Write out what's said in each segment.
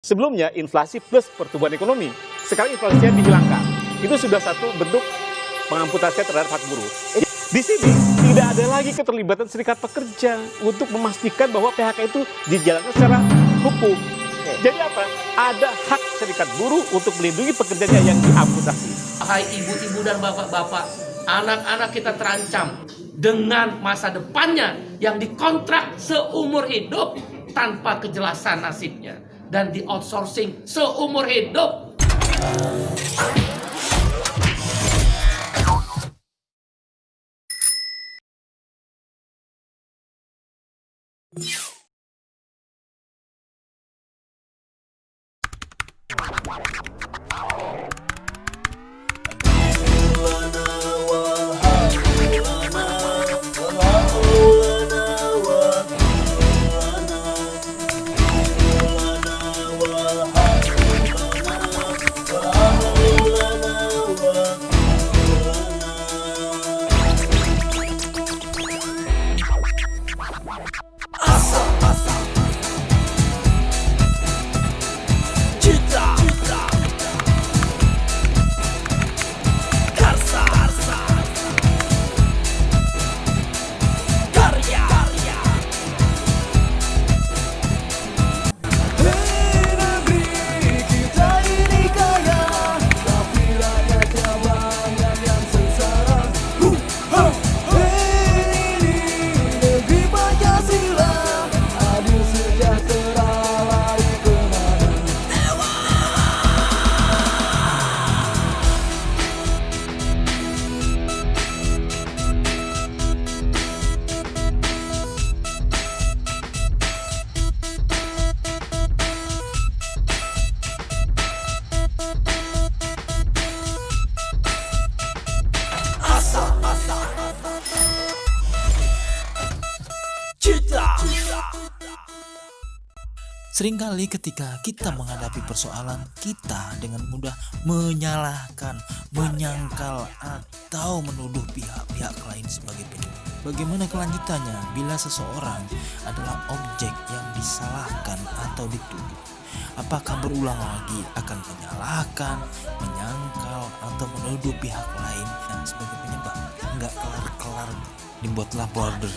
Sebelumnya inflasi plus pertumbuhan ekonomi, sekarang inflasinya dihilangkan. Itu sudah satu bentuk pengamputasian terhadap hak buruh. Di sini tidak ada lagi keterlibatan serikat pekerja untuk memastikan bahwa PHK itu dijalankan secara hukum. Jadi apa? Ada hak serikat buruh untuk melindungi pekerjanya yang diamputasi. Hai ibu-ibu dan bapak-bapak, anak-anak kita terancam dengan masa depannya yang dikontrak seumur hidup tanpa kejelasan nasibnya dan di outsourcing seumur hidup. Seringkali ketika kita menghadapi persoalan, kita dengan mudah menyalahkan, menyangkal, atau menuduh pihak-pihak lain sebagai penyebab. Bagaimana kelanjutannya bila seseorang adalah objek yang disalahkan atau dituduh? Apakah berulang lagi akan menyalahkan, menyangkal, atau menuduh pihak lain sebagai penyebab? Enggak kelar-kelar, dibuatlah border,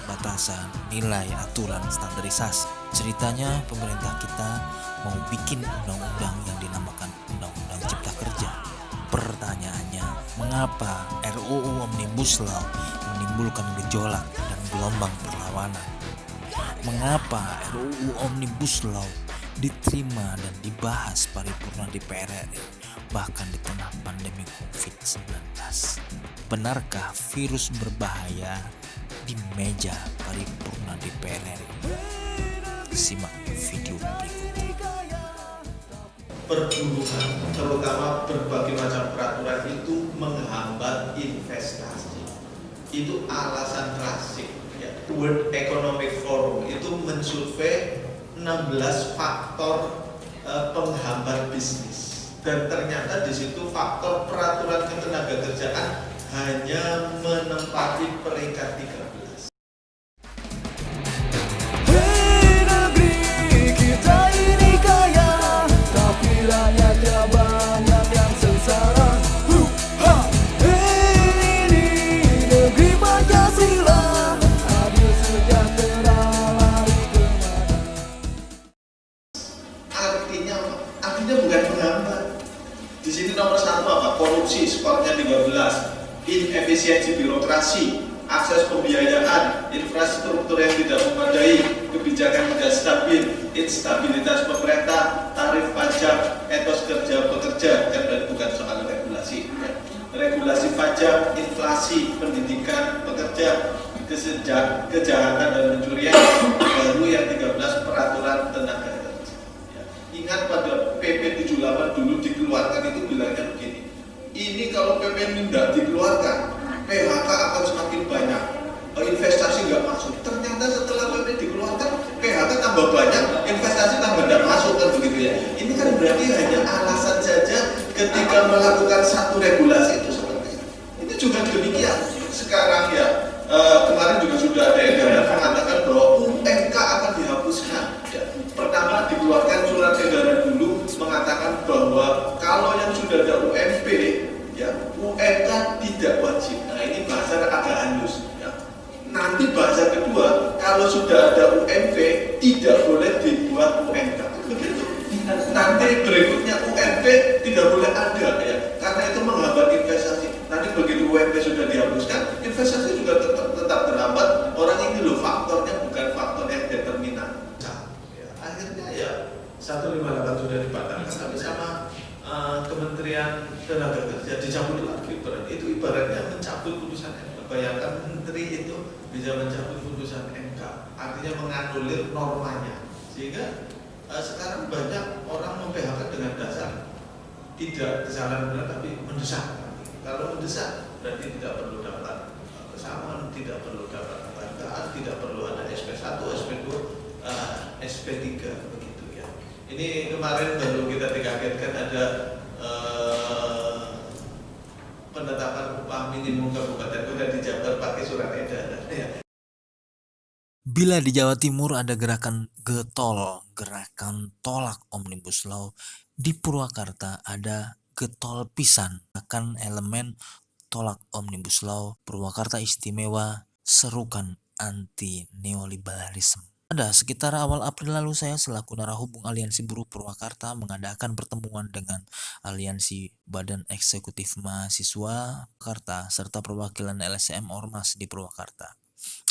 batasan, nilai, aturan, standarisasi. Ceritanya pemerintah kita mau bikin undang-undang yang dinamakan Undang-Undang Cipta Kerja. Pertanyaannya, mengapa RUU Omnibus Law menimbulkan gejolak dan gelombang perlawanan? Mengapa RUU Omnibus Law diterima dan dibahas paripurna DPR RI bahkan di tengah pandemi COVID-19? Benarkah virus berbahaya di meja paripurna DPR RI? Simak video berikut. Perburuan, terutama berbagai macam peraturan itu menghambat investasi. Itu alasan klasik. Ya. World Economic Forum itu mensurvei 16 faktor penghambat bisnis. Dan ternyata di situ faktor peraturan ketenagakerjaan hanya menempati peringkat 13. Artinya bukan penghambat. Di sini nomor satu apa? Korupsi, skornya 13. Inefisiensi birokrasi, akses pembiayaan, infrastruktur yang tidak memadai, kebijakan tidak stabil, instabilitas pemerintah, tarif pajak, etos kerja pekerja, kan bukan soal regulasi. Ya. Regulasi pajak, inflasi, pendidikan, pekerja, kejahatan dan pencurian, baru yang 13 peraturan tenaga kerja. Ya. Ingat pada PP 78 dulu dikeluarkan itu bilangnya begini. Ini kalau PP ini tidak dikeluarkan, PHK akan semakin banyak, investasi nggak masuk. Ternyata setelah PP dikeluarkan, PHK tambah banyak, investasi tambah tidak masuk, kan begitu ya. Ini kan berarti hanya alasan saja ketika melakukan satu regulasi itu seperti itu. Ini juga demikian. Sekarang ya, kemarin juga sudah ada edaran mengatakan bahwa UMK akan dihapuskan. Ya. Pertama dikeluarkan surat edaran Kalau yang sudah ada UMP, ya UMK tidak wajib. Nah ini bahasa agak halus. Ya. Nanti bahasa kedua, kalau sudah ada UMP tidak boleh dibuat UMK. Begitu. Nanti berikutnya UMP tidak boleh ada, ya. Karena itu menghambat investasi. Nanti begitu UMP sudah dihapuskan, investasi juga tetap terhambat. Orang ini loh faktornya bukan faktor yang determinan. Ya, akhirnya ya 158 sudah dibatalkan, tapi sama Kementerian Tenaga Kerja dicabut lagi. Itu ibaratnya mencabut putusan MK. Bayangkan menteri itu bisa mencabut putusan MK, artinya menganulir normanya. Sehingga sekarang banyak orang mem-PHK dengan dasar tidak kesalahan benar tapi mendesak. Kalau mendesak berarti tidak perlu dapat pesangon, tidak perlu dapat penghargaan, tidak perlu ada SP1, SP2, SP3 begitu ya. Ini kemarin baru kita dikagetkan ada penetapan upah minimum kabupaten kota di Jabar pakai surat edaran ya. Bila di Jawa Timur ada gerakan getol, gerakan tolak Omnibus Law, di Purwakarta ada getol pisan akan elemen tolak Omnibus Law. Purwakarta istimewa, serukan anti neoliberalisme. Ada sekitar awal April lalu saya selaku narahubung Aliansi Buruh Purwakarta mengadakan pertemuan dengan Aliansi Badan Eksekutif Mahasiswa Purwakarta serta perwakilan LSM Ormas di Purwakarta.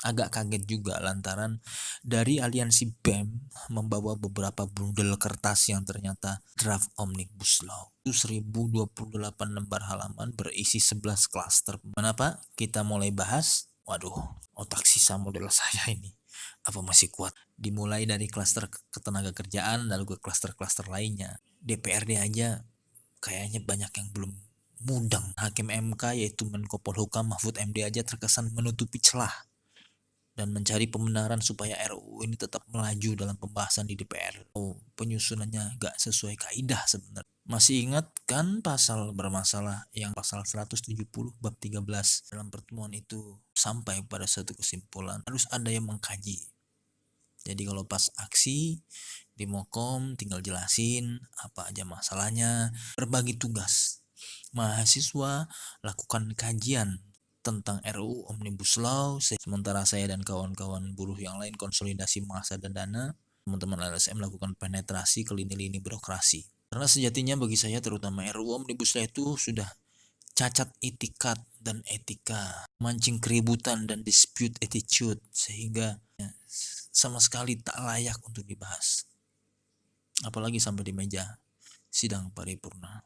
Agak kaget juga lantaran dari Aliansi BEM membawa beberapa bundel kertas yang ternyata draft Omnibus Law. 1028 lembar halaman berisi 11 klaster. Kenapa? Kita mulai bahas. Waduh, otak sisa model saya ini. Apa masih kuat? Dimulai dari klaster ketenaga kerjaan lalu ke klaster-klaster lainnya. DPRD aja kayaknya banyak yang belum mudeng. Hakim MK yaitu Menko Polhukam Mahfud MD aja terkesan menutupi celah dan mencari pembenaran supaya RUU ini tetap melaju dalam pembahasan di DPR. Penyusunannya gak sesuai kaidah sebenarnya. Masih ingat kan pasal bermasalah yang pasal 170 bab 13? Dalam pertemuan itu sampai pada satu kesimpulan harus ada yang mengkaji. Jadi kalau pas aksi di Mokom tinggal jelasin apa aja masalahnya, berbagi tugas. Mahasiswa lakukan kajian tentang RUU Omnibus Law, sementara saya dan kawan-kawan buruh yang lain konsolidasi massa dan dana. Teman-teman LSM melakukan penetrasi ke lini-lini birokrasi. Karena sejatinya bagi saya terutama RUU Omnibus Law itu sudah cacat itikat dan etika, mancing keributan dan dispute attitude sehingga sama sekali tak layak untuk dibahas. Apalagi sampai di meja sidang paripurna.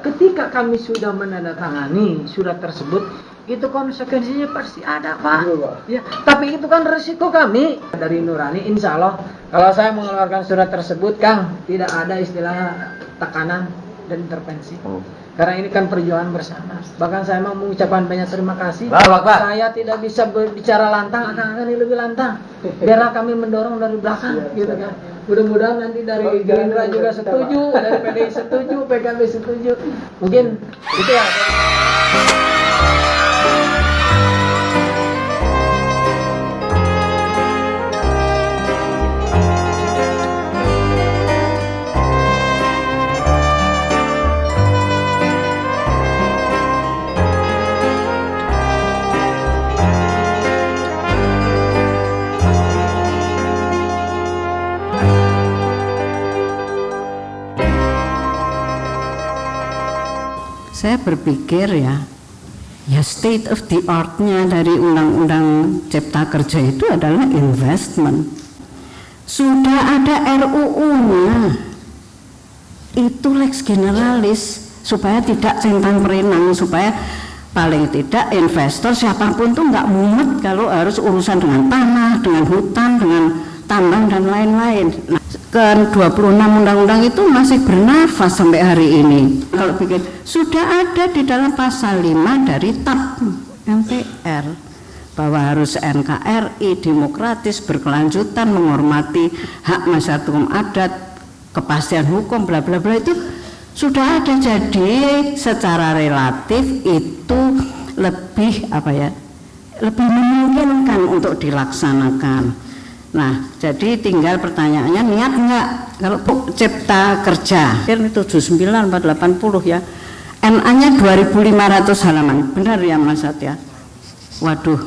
Ketika kami sudah menandatangani surat tersebut, itu konsekuensinya pasti ada, Pak. Ya, tapi itu kan resiko kami dari Nurani. Insya Allah, kalau saya mengeluarkan surat tersebut, Kang, tidak ada istilah tekanan dan intervensi. Karena ini kan perjuangan bersama. Bahkan saya mau mengucapkan banyak terima kasih. Saya tidak bisa berbicara lantang, akan ini lebih lantang. Biarlah kami mendorong dari belakang, gitu kan. Mudah-mudahan nanti dari Gerindra juga setuju, dari PDI setuju, PKB setuju. Mungkin itu ya. Saya berpikir ya state of the art-nya dari Undang-Undang Cipta Kerja itu adalah investment. Sudah ada RUU-nya, itu lex generalis supaya tidak centang perenang, supaya paling tidak investor siapapun tuh nggak mumet kalau harus urusan dengan tanah, dengan hutan, dengan tambang dan lain-lain. Nah, ke-26 undang-undang itu masih bernafas sampai hari ini. Kalau bikin sudah ada di dalam pasal 5 dari TAP MPR bahwa harus NKRI demokratis, berkelanjutan, menghormati hak masyarakat adat, kepastian hukum bla bla bla itu sudah ada. Jadi secara relatif itu lebih lebih memungkinkan untuk dilaksanakan. Nah, jadi tinggal pertanyaannya niat enggak. Kalau Cipta Kerja itu 79/80 ya, NA-nya 2.500 halaman, benar ya Mas Satya? Waduh,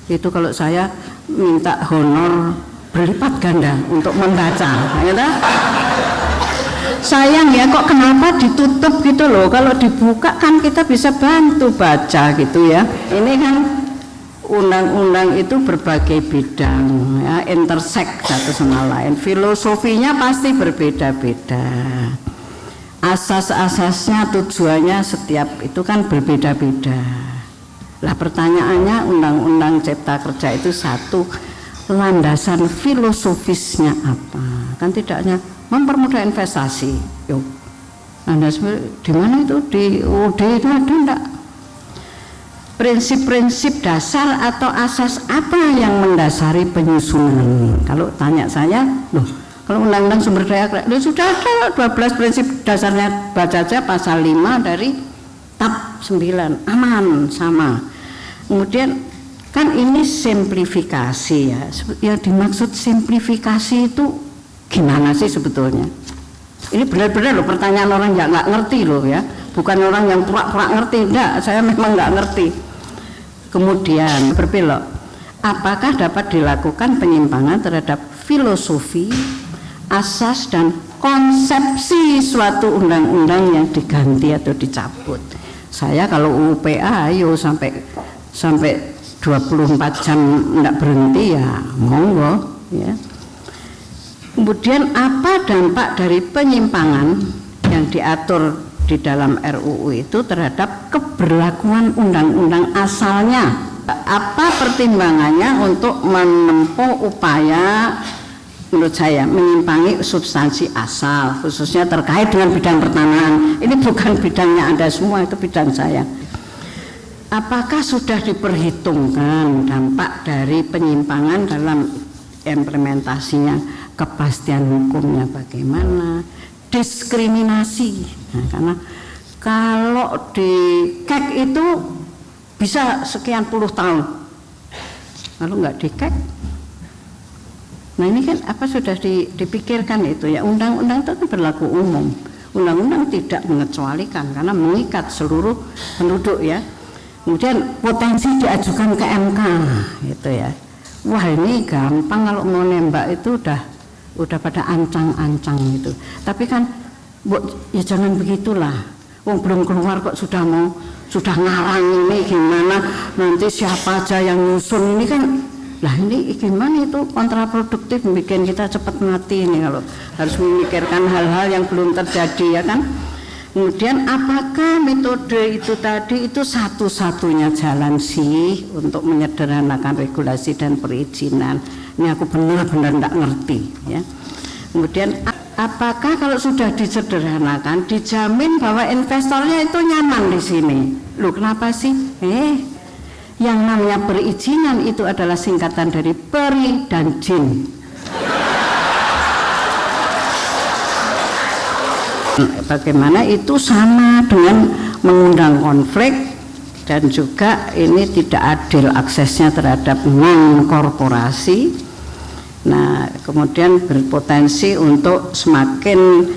itu kalau saya minta honor berlipat ganda untuk membaca, ya tak? Sayang ya, kok kenapa ditutup gitu loh? Kalau dibuka kan kita bisa bantu baca gitu ya. Ini kan undang-undang itu berbagai bidang ya, intersect satu sama lain, filosofinya pasti berbeda-beda, asas-asasnya, tujuannya setiap itu kan berbeda-beda. Lah pertanyaannya, undang-undang Cipta Kerja itu satu, landasan filosofisnya apa? Kan tidak hanya mempermudah investasi. Yuk, landasan di mana itu? Di UUD itu ada enggak? Prinsip-prinsip dasar atau asas apa yang mendasari penyusunan? Kalau tanya saya, loh, kalau undang-undang sumber daya sudah ada 12 prinsip dasarnya, baca aja pasal 5 dari tab 9, aman sama. Kemudian kan ini simplifikasi ya. Yang dimaksud simplifikasi itu gimana sih sebetulnya? Ini benar-benar loh pertanyaan orang yang nggak ngerti loh ya, bukan orang yang pura-pura ngerti. Enggak, saya memang nggak ngerti. Kemudian berbelok, apakah dapat dilakukan penyimpangan terhadap filosofi, asas dan konsepsi suatu undang-undang yang diganti atau dicabut? Saya kalau UPA ayo sampai 24 jam enggak berhenti ya monggo ya. Kemudian apa dampak dari penyimpangan yang diatur di dalam RUU itu terhadap keberlakuan undang-undang asalnya? Apa pertimbangannya untuk menempuh upaya menurut saya menyimpangi substansi asal, khususnya terkait dengan bidang pertanahan? Ini bukan bidangnya Anda semua, itu bidang saya. Apakah sudah diperhitungkan dampak dari penyimpangan dalam implementasinya? Kepastian hukumnya bagaimana, diskriminasi. Nah, karena kalau di KEK itu bisa sekian puluh tahun, lalu nggak di KEK. Nah ini kan apa sudah dipikirkan itu ya, undang-undang itu kan berlaku umum, undang-undang tidak mengecualikan karena mengikat seluruh penduduk ya. Kemudian potensi diajukan ke MK gitu ya. Wah ini gampang, kalau mau nembak itu udah pada ancang-ancang gitu. Tapi kan ya jangan begitulah. Wong belum keluar kok sudah ngarang ini gimana, nanti siapa aja yang nyusun ini kan. Lah ini gimana, itu kontraproduktif, bikin kita cepat mati ini kalau harus memikirkan hal-hal yang belum terjadi ya kan. Kemudian apakah metode itu tadi itu satu-satunya jalan sih untuk menyederhanakan regulasi dan perizinan? Ini aku benar-benar tidak ngerti ya. Kemudian apakah kalau sudah disederhanakan dijamin bahwa investornya itu nyaman di sini? Loh kenapa sih? Yang namanya perizinan itu adalah singkatan dari peri dan jin. Bagaimana itu sama dengan mengundang konflik, dan juga ini tidak adil aksesnya terhadap non korporasi. Nah kemudian berpotensi untuk semakin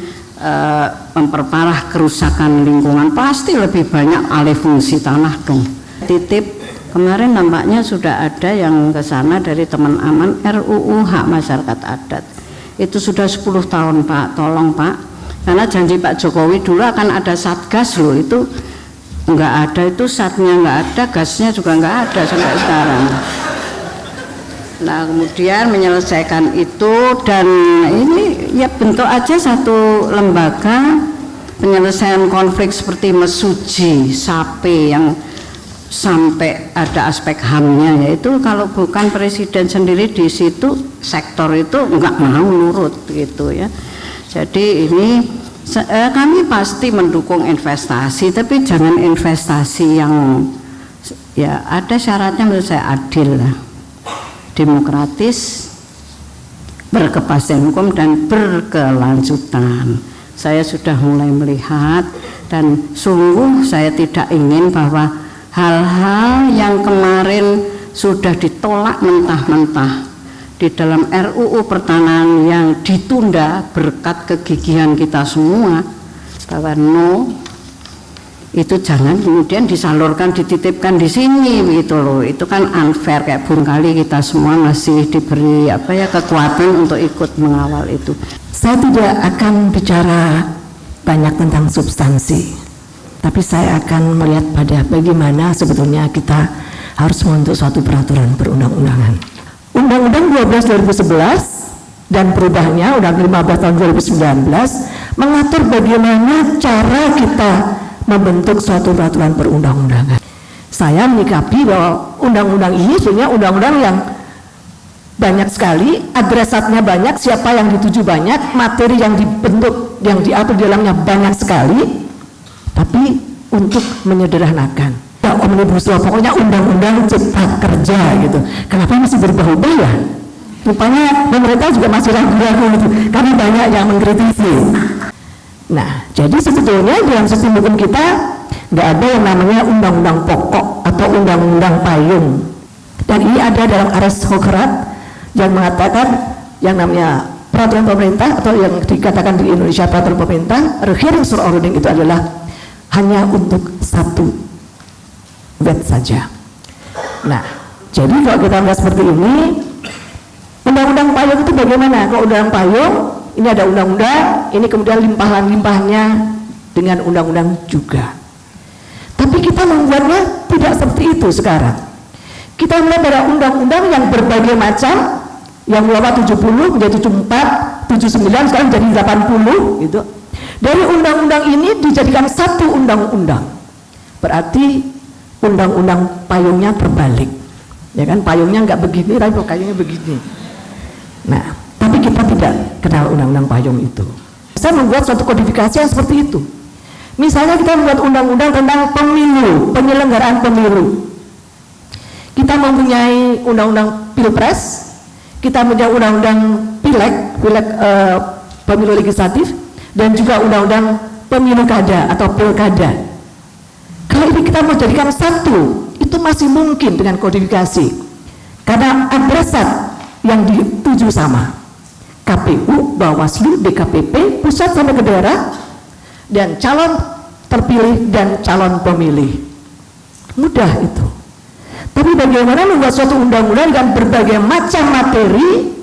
memperparah kerusakan lingkungan, pasti lebih banyak alih fungsi tanah dong. Titip kemarin nampaknya sudah ada yang ke sana dari teman aman RUU hak masyarakat adat. Itu sudah 10 tahun Pak, tolong Pak. Karena janji Pak Jokowi dulu akan ada satgas loh, itu nggak ada, itu satnya nggak ada, gasnya juga nggak ada sampai sekarang. Nah kemudian menyelesaikan itu, dan ini ya bentuk aja satu lembaga penyelesaian konflik seperti Mesuji, SAPE yang sampai ada aspek HAM-nya, yaitu kalau bukan presiden sendiri di situ, sektor itu nggak mau nurut gitu ya. Jadi ini kami pasti mendukung investasi, tapi jangan investasi yang ya ada syaratnya, menurut saya adil lah, demokratis, berkepastian hukum dan berkelanjutan. Saya sudah mulai melihat dan sungguh saya tidak ingin bahwa hal-hal yang kemarin sudah ditolak mentah-mentah di dalam RUU Pertanahan yang ditunda berkat kegigihan kita semua, bahwa itu jangan kemudian disalurkan, dititipkan di sini begitu loh. Itu kan unfair, kayak barangkali kita semua masih diberi kekuatan untuk ikut mengawal itu. Saya tidak akan bicara banyak tentang substansi, tapi saya akan melihat pada bagaimana sebetulnya kita harus membentuk suatu peraturan perundang-undangan. Undang-Undang 12 2011 dan perubahannya Undang-Undang 15 tahun 2019 mengatur bagaimana cara kita membentuk suatu peraturan perundang-undangan. Saya menyikapi bahwa undang-undang ini sebenarnya undang-undang yang banyak sekali, adresatnya banyak, siapa yang dituju banyak, materi yang dibentuk, yang diatur di dalamnya banyak sekali, tapi untuk menyederhanakan. Ya, omnibus law, pokoknya undang-undang cipta kerja gitu. Kenapa masih berubah-ubah ya? Rupanya pemerintah juga masih ragu-ragu gitu, karena banyak yang mengkritisi. Nah, jadi sebetulnya dalam sistem hukum kita nggak ada yang namanya undang-undang pokok atau undang-undang payung. Dan ini ada dalam Ares Hokrat yang mengatakan yang namanya peraturan pemerintah atau yang dikatakan di Indonesia peraturan pemerintah, Regeringsverordning itu adalah hanya untuk satu wet saja. Nah, jadi kalau kita melihat seperti ini, undang-undang payung itu bagaimana? Kalau undang-undang payung, ini ada undang-undang, ini kemudian limpahan-limpahnya dengan undang-undang juga. Tapi kita membuatnya tidak seperti itu sekarang. Kita melihat ada undang-undang yang berbagai macam, yang mulai 70 menjadi 74, 79, sekarang jadi 80 gitu. Dari undang-undang ini dijadikan satu undang-undang. Berarti undang-undang payungnya terbalik, ya kan? Payungnya nggak begini, tapi payungnya begini. Nah, tapi kita tidak kenal undang-undang payung itu. Saya membuat suatu kodifikasi yang seperti itu. Misalnya kita membuat undang-undang tentang pemilu, penyelenggaraan pemilu. Kita mempunyai undang-undang pilpres, kita mempunyai undang-undang pileg pemilu legislatif, dan juga undang-undang pemilu kada atau pilkada. Kalau ini kita mau jadikan satu, itu masih mungkin dengan kodifikasi, karena adresat yang dituju sama, KPU, Bawaslu, DKPP, pusat sampai ke daerah, dan calon terpilih dan calon pemilih. Mudah itu. Tapi bagaimana membuat suatu undang-undang dengan berbagai macam materi,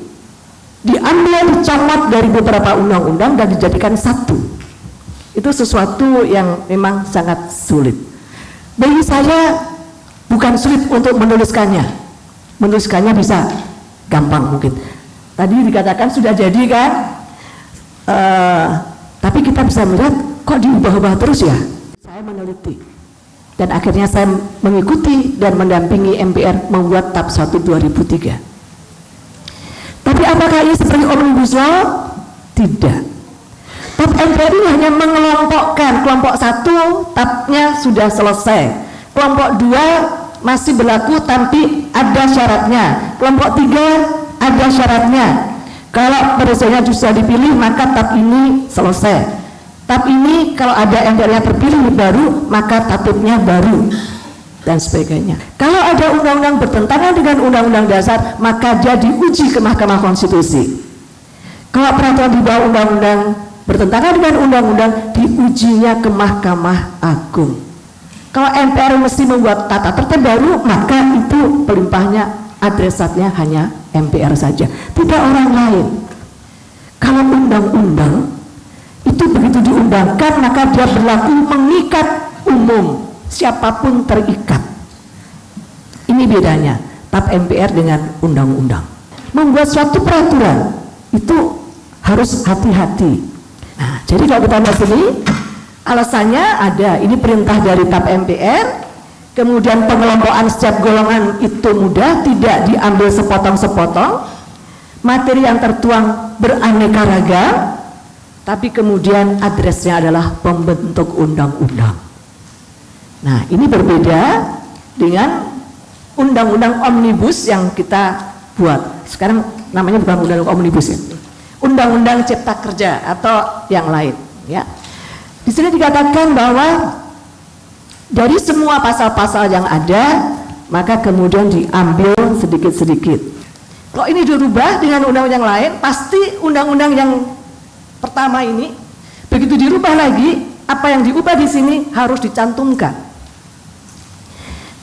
diambil, dicamot dari beberapa undang-undang dan dijadikan satu. Itu sesuatu yang memang sangat sulit. Bagi saya bukan sulit untuk menuliskannya. Menuliskannya bisa gampang mungkin. Tadi dikatakan sudah jadi kan, tapi kita bisa melihat kok diubah-ubah terus ya. Saya meneliti dan akhirnya saya mengikuti dan mendampingi MPR membuat TAP 1 2003. Tapi apakah ini seperti Omnibus Law? Tidak. TAP MPR ini hanya mengelompokkan. Kelompok 1 TAP-nya sudah selesai, kelompok 2 masih berlaku tapi ada syaratnya, kelompok 3 ada syaratnya. Kalau presidennya sudah dipilih maka TAP ini selesai. TAP ini kalau ada MPR-nya terpilih baru maka tatipnya baru dan sebagainya. Kalau ada undang-undang bertentangan dengan undang-undang dasar maka dia diuji ke Mahkamah Konstitusi. Kalau peraturan di bawah undang-undang bertentangan dengan undang-undang, diujinya ke Mahkamah Agung. Kalau MPR mesti membuat tata tertib baru, maka itu pelimpahnya adresatnya hanya MPR saja, tidak orang lain. Kalau undang-undang itu begitu diundangkan, maka dia berlaku mengikat umum, siapapun terikat. Ini bedanya TAP MPR dengan undang-undang. Membuat suatu peraturan itu harus hati-hati. Nah, jadi kalau kita lihat sini, alasannya ada, ini perintah dari TAP MPR, kemudian pengelompokan setiap golongan itu mudah, tidak diambil sepotong-sepotong, materi yang tertuang beraneka ragam, tapi kemudian adresnya adalah pembentuk undang-undang. Nah, ini berbeda dengan undang-undang omnibus yang kita buat. Sekarang namanya bukan undang-undang omnibus ya, undang-undang cipta kerja atau yang lain ya. Di sini dikatakan bahwa dari semua pasal-pasal yang ada maka kemudian diambil sedikit-sedikit. Kalau ini dirubah dengan undang-undang yang lain, pasti undang-undang yang pertama ini begitu dirubah lagi, apa yang diubah di sini harus dicantumkan.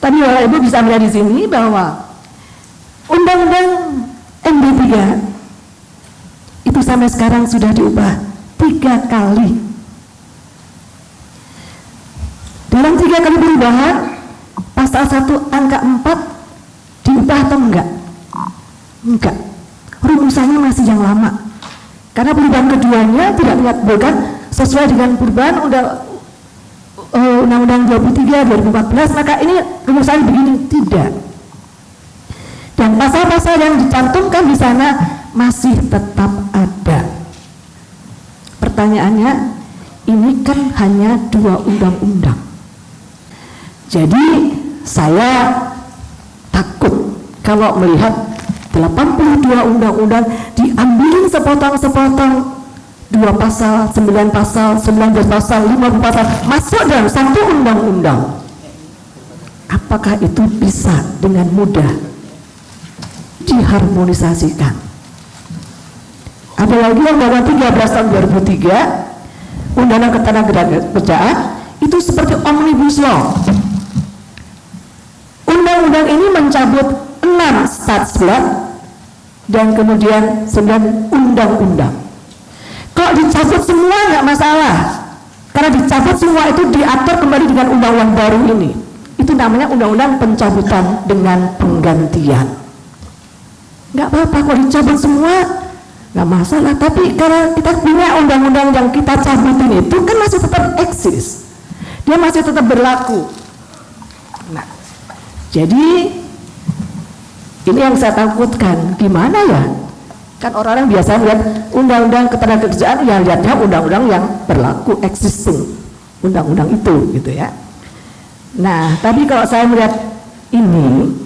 Tapi Bapak Ibu bisa melihat di sini bahwa undang-undang MD 3 itu sampai sekarang sudah diubah 3 kali. Dalam 3 kali perubahan, pasal 1 angka 4 diubah atau enggak? Enggak. Rumusannya masih yang lama. Karena perubahan keduanya tidak mengabulkan sesuai dengan perubahan Undang-Undang 23 2014, maka ini rumusannya begini, tidak. Dan pasal-pasal yang dicantumkan di sana masih tetap ada. Pertanyaannya, ini kan hanya 2 undang-undang. Jadi saya takut kalau melihat 82 undang-undang diambilin sepotong-sepotong, 2 pasal, 9 pasal, 19 pasal, 50 pasal masuk dalam 1 undang-undang. Apakah itu bisa dengan mudah diharmonisasikan? Apalagi Undang-Undang 13 tahun 2003, Undang-Undang Ketenagakerjaan itu seperti omnibus law. Undang-undang ini mencabut 6 statuta dan kemudian 9 undang-undang. Kalau dicabut semua nggak masalah, karena dicabut semua itu diatur kembali dengan undang-undang baru ini. Itu namanya undang-undang pencabutan dengan penggantian. Nggak apa-apa kalau dicabut semua, nggak masalah. Tapi karena kita punya undang-undang yang kita cabutin itu kan masih tetap eksis, dia masih tetap berlaku. Nah, jadi ini yang saya takutkan, gimana ya? Kan orang-orang biasa lihat undang-undang ketenagakerjaan, yang lihatnya undang-undang yang berlaku existing, undang-undang itu gitu ya. Nah, tapi kalau saya melihat ini,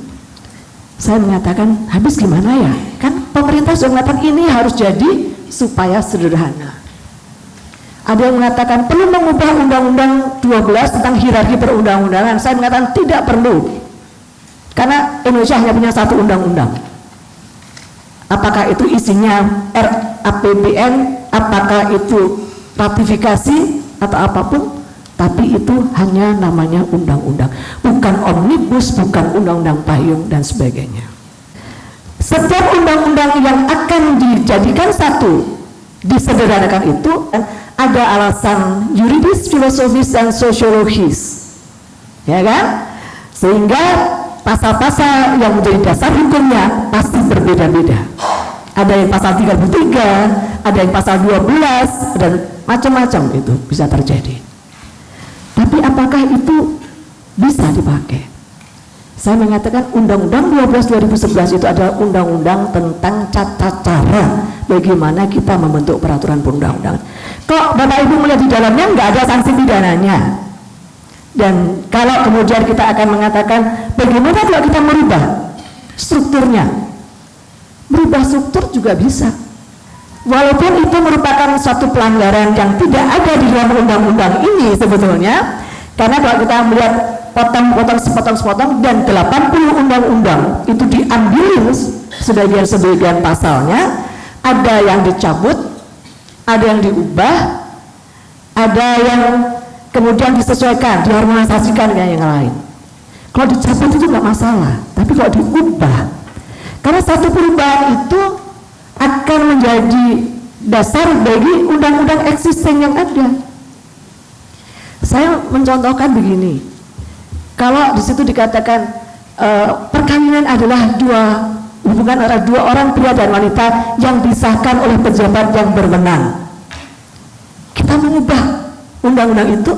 saya mengatakan habis gimana ya? Kan pemerintah sudah mengatakan ini harus jadi supaya sederhana. Ada yang mengatakan perlu mengubah Undang-Undang 12 tentang hierarki perundang-undangan. Saya mengatakan tidak perlu, karena Indonesia hanya punya 1 undang-undang. Apakah itu isinya RAPBN, apakah itu ratifikasi atau apapun, tapi itu hanya namanya undang-undang, bukan omnibus, bukan undang-undang payung dan sebagainya. Setiap undang-undang yang akan dijadikan satu, disederhanakan itu ada alasan yuridis, filosofis dan sosiologis, ya kan? Sehingga pasal-pasal yang menjadi dasar hukumnya pasti berbeda-beda. Ada yang pasal 33, ada yang pasal 12, dan macam-macam itu bisa terjadi. Tapi apakah itu bisa dipakai? Saya mengatakan Undang-Undang 12 2011 itu adalah undang-undang tentang tata cara bagaimana kita membentuk peraturan perundang-undangan. Kok Bapak Ibu melihat di dalamnya nggak ada sanksi pidananya? Dan kalau kemudian kita akan mengatakan bagaimana kalau kita merubah strukturnya, merubah struktur juga bisa, walaupun itu merupakan suatu pelanggaran yang tidak ada di dalam undang-undang ini sebetulnya, karena kalau kita melihat sepotong-sepotong dan 80 undang-undang itu diambil sebagian pasalnya, ada yang dicabut, ada yang diubah, ada yang kemudian disesuaikan, diharmonisasikan dengan yang lain. Kalau dicabut itu nggak masalah, tapi kalau diubah, karena satu perubahan itu akan menjadi dasar bagi undang-undang existing yang ada. Saya mencontohkan begini, kalau di situ dikatakan perkawinan adalah hubungan antara 2 orang pria dan wanita yang disahkan oleh pejabat yang berwenang. Kita mengubah undang-undang itu,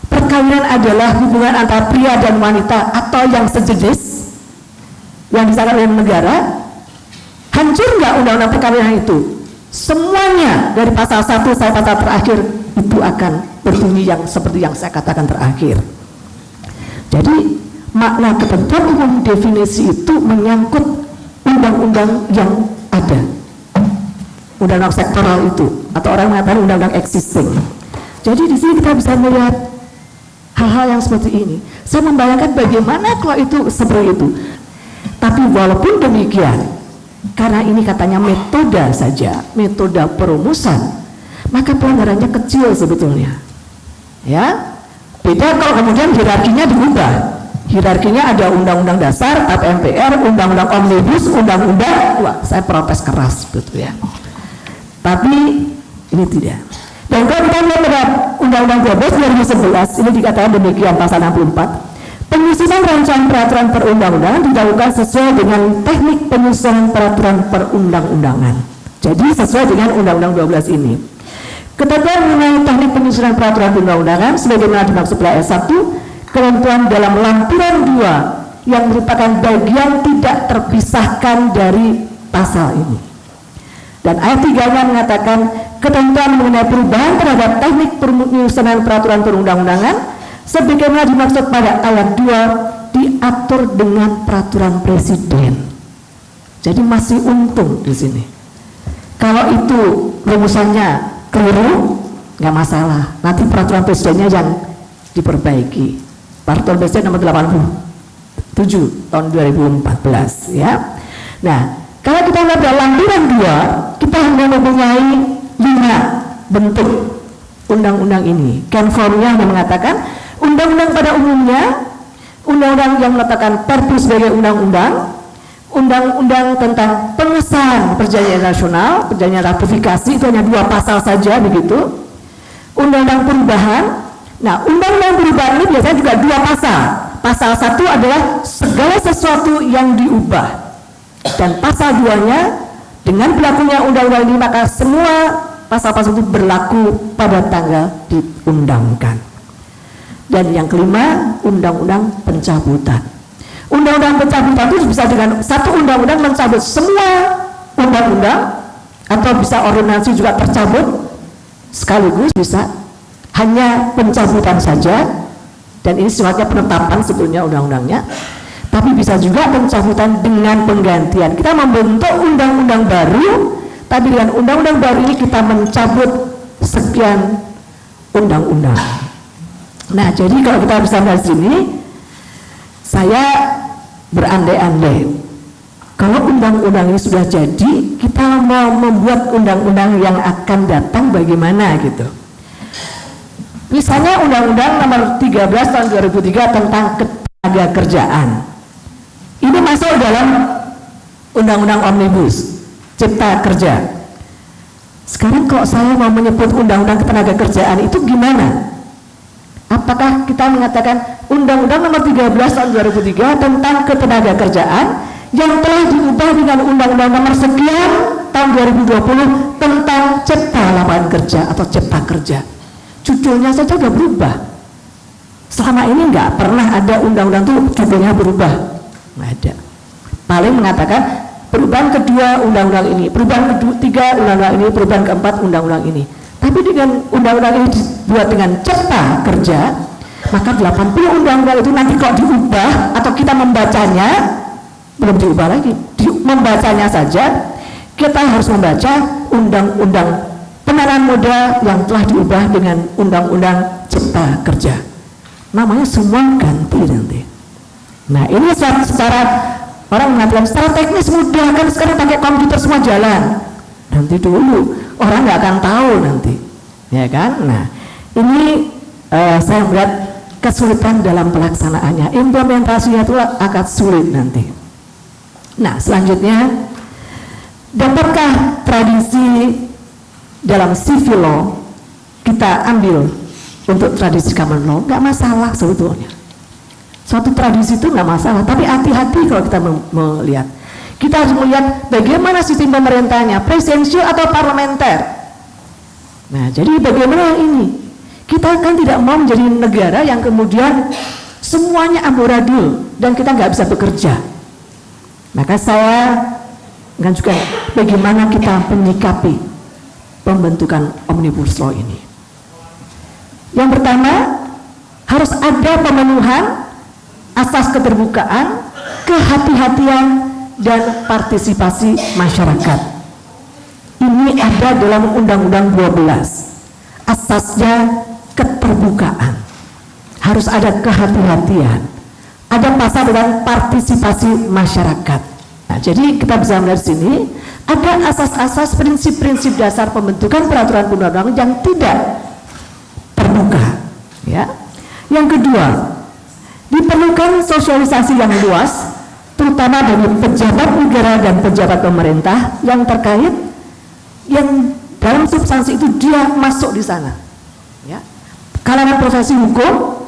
perkawinan adalah hubungan antara pria dan wanita atau yang sejenis yang disahkan oleh negara. Hancur nggak undang-undang perkawinan itu? Semuanya dari pasal 1 sampai pasal terakhir itu akan berbunyi yang seperti yang saya katakan terakhir. Jadi makna ketentuan umum definisi itu menyangkut undang-undang yang ada, undang-undang sektoral itu, atau orang mengatakan undang-undang existing. Jadi di sini kita bisa melihat hal-hal yang seperti ini. Saya membayangkan bagaimana kalau itu seperti itu. Tapi walaupun demikian, karena ini katanya metode saja, metode perumusan, maka pelanggarannya kecil sebetulnya. Ya, beda kalau kemudian hierarkinya diubah. Hierarkinya ada undang-undang dasar, tap MPR, undang-undang omnibus, undang-undang, wah saya protes keras betul ya. Tapi ini tidak. Dan kalau kita lihat pada undang-undang 12 2011 ini dikatakan demikian pasal 64. Penyusunan rancangan peraturan perundang-undangan dilakukan sesuai dengan teknik penyusunan peraturan perundang-undangan. Jadi sesuai dengan undang-undang 12 ini. Ketentuan mengenai teknik penyusunan peraturan perundang-undangan sebagaimana dimaksud pada ayat 1, ketentuan dalam lampiran 2 yang merupakan bagian tidak terpisahkan dari pasal ini. Dan ayat 3-nya mengatakan ketentuan mengenai perubahan terhadap teknik penyusunan peraturan perundang-undangan sebagaimana dimaksud pada ayat 2 diatur dengan peraturan presiden. Jadi masih untung di sini. Kalau itu rumusannya keliru, nggak masalah. Nanti peraturan presidennya yang diperbaiki. Peraturan presiden nomor 87 tahun 2014 ya. Nah, kalau kita lihat dalam lampiran 2, kita hanya mempunyai 5 bentuk undang-undang ini. Conformnya yang mengatakan undang-undang pada umumnya, undang-undang yang meletakkan Perpu sebagai undang-undang, undang-undang tentang pengesahan perjanjian nasional, perjanjian ratifikasi itu hanya 2 pasal saja begitu. Undang-undang perubahan. Nah, undang-undang perubahan ini biasanya juga 2 pasal. Pasal 1 adalah segala sesuatu yang diubah. Dan pasal 2-nya dengan berlakunya undang-undang ini maka semua pasal-pasal itu berlaku pada tanggal diundangkan. Dan yang kelima, undang-undang pencabutan. Undang-undang pencabutan itu bisa dengan satu undang-undang mencabut semua undang-undang, atau bisa ordonansi juga tercabut sekaligus, bisa hanya pencabutan saja, dan ini sifatnya penetapan sebetulnya undang-undangnya. Tapi bisa juga pencabutan dengan penggantian. Kita membentuk undang-undang baru, tapi dengan undang-undang baru ini kita mencabut sekian undang-undang. Nah, jadi kalau kita bisa melihat sini, saya berandai-andai kalau undang-undang ini sudah jadi, kita mau membuat undang-undang yang akan datang bagaimana gitu. Misalnya Undang-Undang nomor 13 tahun 2003 tentang ketenaga kerjaan. Ini masuk dalam Undang-Undang Omnibus Cipta Kerja. Sekarang kalau saya mau menyebut Undang-Undang Ketenaga Kerjaan itu gimana? Apakah kita mengatakan Undang-Undang nomor 13 tahun 2003 tentang ketenaga kerjaan yang telah diubah dengan Undang-Undang nomor sekian tahun 2020 tentang Cipta Lapangan Kerja atau Cipta Kerja? Judulnya saja sudah berubah. Selama ini nggak pernah ada undang-undang itu judulnya berubah, nggak ada. Paling mengatakan perubahan kedua undang-undang ini, perubahan ketiga undang-undang ini, perubahan keempat undang-undang ini. Tapi dengan undang-undang ini dibuat dengan Cipta Kerja, maka 80 undang-undang itu nanti kok diubah atau kita membacanya, belum diubah lagi, membacanya saja kita harus membaca undang-undang penanaman modal yang telah diubah dengan undang-undang Cipta Kerja. Namanya semua ganti nanti. Nah, ini secara orang mengatakan secara teknis mudah, kan sekarang pakai komputer semua jalan. Nanti dulu orang nggak akan tahu nanti, ya kan? Nah, ini saya melihat kesulitan dalam pelaksanaannya, implementasinya itu akan sulit nanti. Nah, selanjutnya, dapatkah tradisi dalam civil law kita ambil untuk tradisi common law? Nggak masalah sebetulnya. Suatu tradisi itu nggak masalah, tapi hati-hati kalau kita melihat. Kita harus melihat bagaimana sistem pemerintahnya, presidensial atau parlementer. Nah, jadi bagaimana ini? Kita kan tidak mau menjadi negara yang kemudian semuanya amburadul dan kita nggak bisa bekerja. Maka saya akan juga bagaimana kita menyikapi pembentukan Omnibus Law ini. Yang pertama, harus ada pemenuhan asas keterbukaan, kehati-hatian, dan partisipasi masyarakat. Ini ada dalam Undang-Undang 12. Asasnya keterbukaan. Harus ada kehati-hatian. Ada pasal tentang partisipasi masyarakat. Nah, jadi kita bisa melihat di sini ada asas-asas prinsip-prinsip dasar pembentukan peraturan undang-undang yang tidak terbuka. Ya. Yang kedua, diperlukan sosialisasi yang luas, terutama dari pejabat negara dan pejabat pemerintah yang terkait, yang dalam substansi itu dia masuk di sana. Ya. Kalangan profesi hukum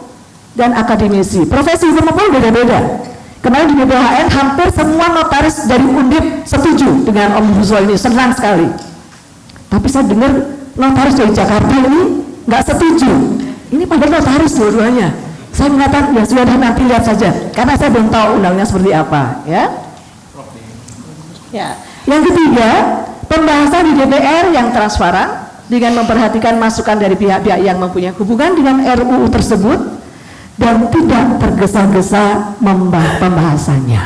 dan akademisi. Profesi hukum pun beda-beda. Kemarin di BPHN hampir semua notaris dari Undip setuju dengan Omnibus Law ini, senang sekali. Tapi saya dengar notaris dari Jakarta ini nggak setuju. Ini padahal notaris dua-duanya. Saya mengatakan ya sudah, nanti lihat saja, karena saya belum tahu undangnya seperti apa. Ya. Yang ketiga, pembahasan di DPR yang transparan dengan memperhatikan masukan dari pihak-pihak yang mempunyai hubungan dengan RUU tersebut dan tidak tergesa-gesa pembahasannya.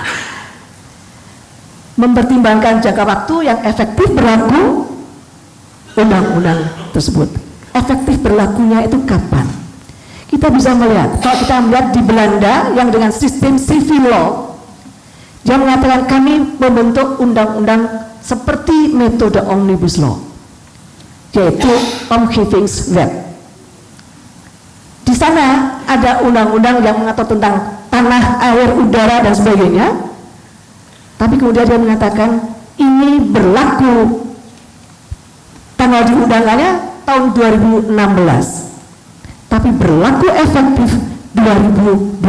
Mempertimbangkan jangka waktu yang efektif berlaku undang-undang tersebut. Efektif berlakunya itu kapan? Kita bisa melihat, kalau kita melihat di Belanda yang dengan sistem civil law, dia mengatakan kami membentuk undang-undang seperti metode Omnibus Law, yaitu Omgevingswet. Di sana ada undang-undang yang mengatur tentang tanah, air, udara dan sebagainya. Tapi kemudian dia mengatakan ini berlaku tanggal diundangannya tahun 2016. Tapi berlaku efektif 2021.